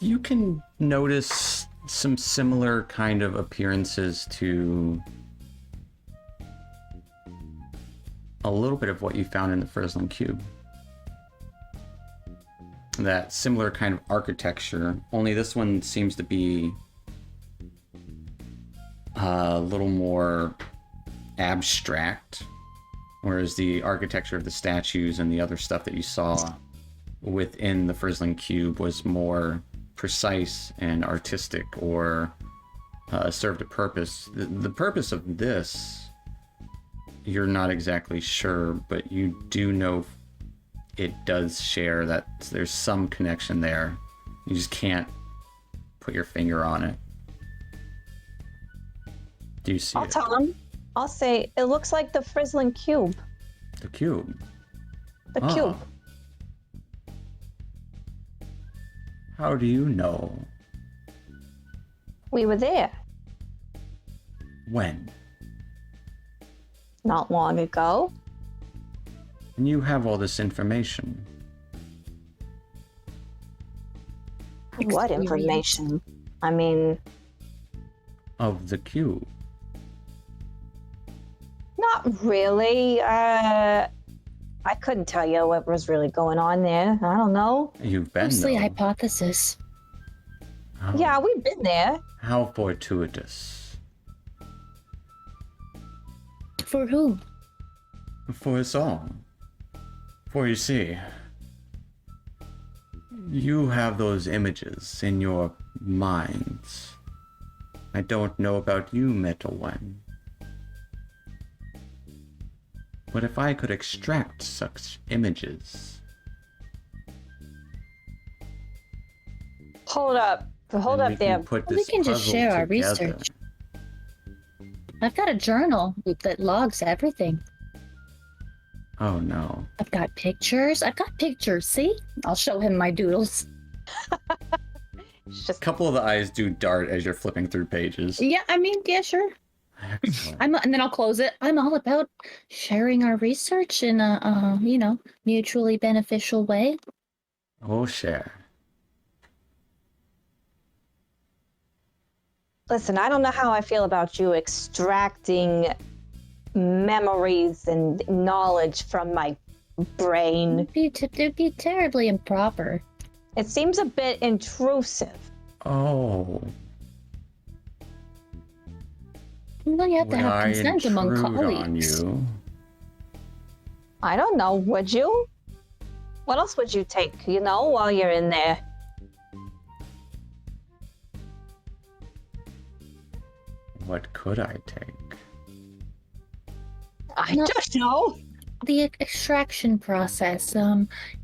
You can notice some similar kind of appearances to a little bit of what you found in the Frizzling Cube. That similar kind of architecture, only this one seems to be a little more abstract, whereas the architecture of the statues and the other stuff that you saw within the Frizzling Cube was more precise and artistic, or served a purpose. The purpose of this, you're not exactly sure, but you do know it does share that there's some connection there. You just can't put your finger on it. Do you see I'll it? tell him. I'll say, it looks like the Frizzling Cube. The cube. The Ah. cube. How do you know? We were there When? not long ago. And you have all this information. What Experience. information? I mean, Of the cube. not really. I couldn't tell you what was really going on there. I don't know. You've been Mostly though. hypothesis. How, Yeah, we've been there. How fortuitous. For who? For us all. For you see, you have those images in your minds. I don't know about you, Metal One. But if I could extract such images, Hold up. Hold then up we there. can put We this can just puzzle share our together. research. I've got a journal that logs everything. Oh no. I've got pictures. See? I'll show him my doodles. It's A just couple of the eyes do dart as you're flipping through pages. Yeah, I mean, yeah, sure. Excellent. And then I'll close it. I'm all about sharing our research in a, mutually beneficial way. Oh, share. listen, I don't know how I feel about you extracting memories and knowledge from my brain. It'd be terribly improper. It seems a bit intrusive. Oh. Well, you have to Would have I consent among intrude on colleagues. you? I don't know, would you? What else would you take, while you're in there? What could I take? I No. don't know. The extraction process,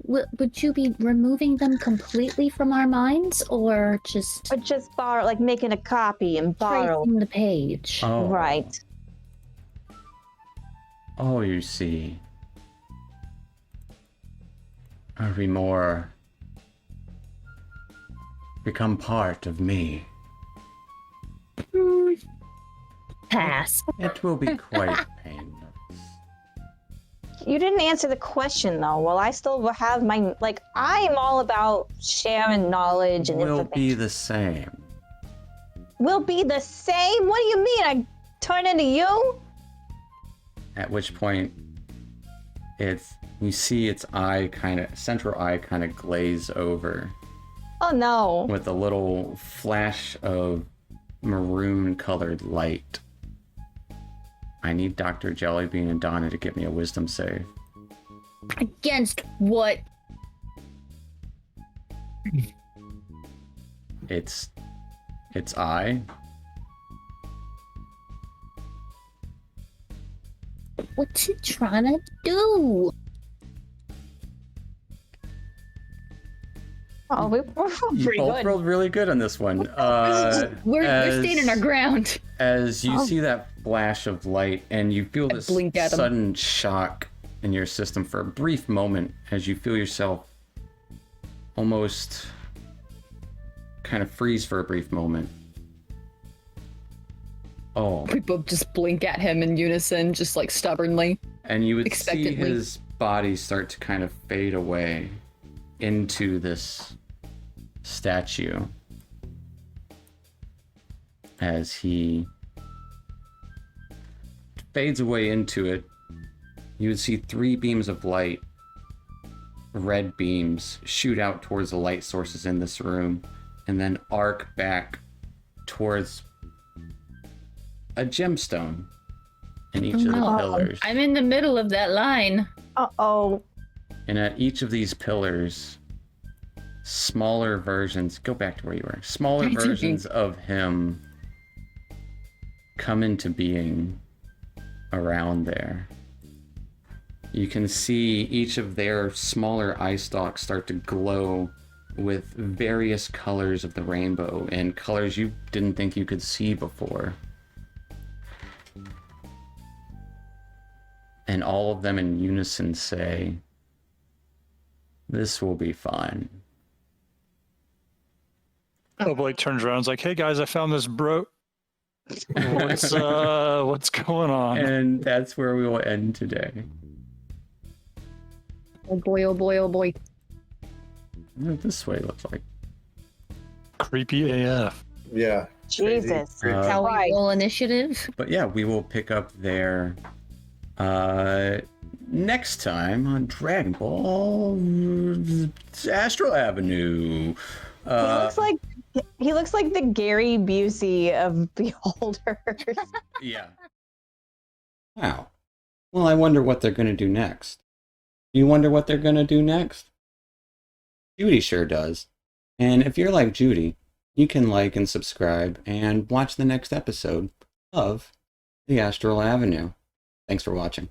would you be removing them completely from our minds, or just Or just borrow, like making a copy and borrow. tracing the page? Oh. Right. Oh, you see. Are we more become part of me? Pass. It will be quite painless. You didn't answer the question though. Well, I still have I'm all about sharing knowledge and Will information. be the same. Will be the same? What do you mean? I turn into you? At which point, you see its central eye kind of glaze over Oh no. with a little flash of maroon-colored light. I need Dr. Jellybean and Donna to give me a wisdom save. Against what? Its eye. What's it trying to do? Oh, we're You pretty both good. rolled really good on this one. We're standing our ground. As you Oh. see that flash of light and you feel this blink at 'em. sudden shock in your system for a brief moment as you feel yourself almost kind of freeze for a brief moment. Oh, We both just blink at him in unison, just like stubbornly. and you would see Expectantly. his body start to kind of fade away into this statue as he fades away into it. You would see 3 beams of light, red beams, shoot out towards the light sources in this room and then arc back towards a gemstone in each of the pillars. I'm in the middle of that line. Uh-oh. And at each of these pillars, smaller versions, go back to where you were, smaller versions of him come into being around there. You can see each of their smaller eye stalks start to glow with various colors of the rainbow and colors you didn't think you could see before. And all of them in unison say, "This will be fun." Blake turns around and is like, "Hey guys, I found this what's going on?" And that's where we will end today. Oh boy, oh boy, oh boy. What this way looks like. Creepy AF. Yeah. Jesus. Crazy. How we Christ. roll initiative? But yeah, we will pick up there next time on Dragon Ball Astral Avenue. He looks like the Gary Busey of Beholders. Yeah. Wow. Well, I wonder what they're going to do next. Do you wonder what they're going to do next? Judy sure does. And if you're like Judy, you can like and subscribe and watch the next episode of The Astral Avenue. Thanks for watching.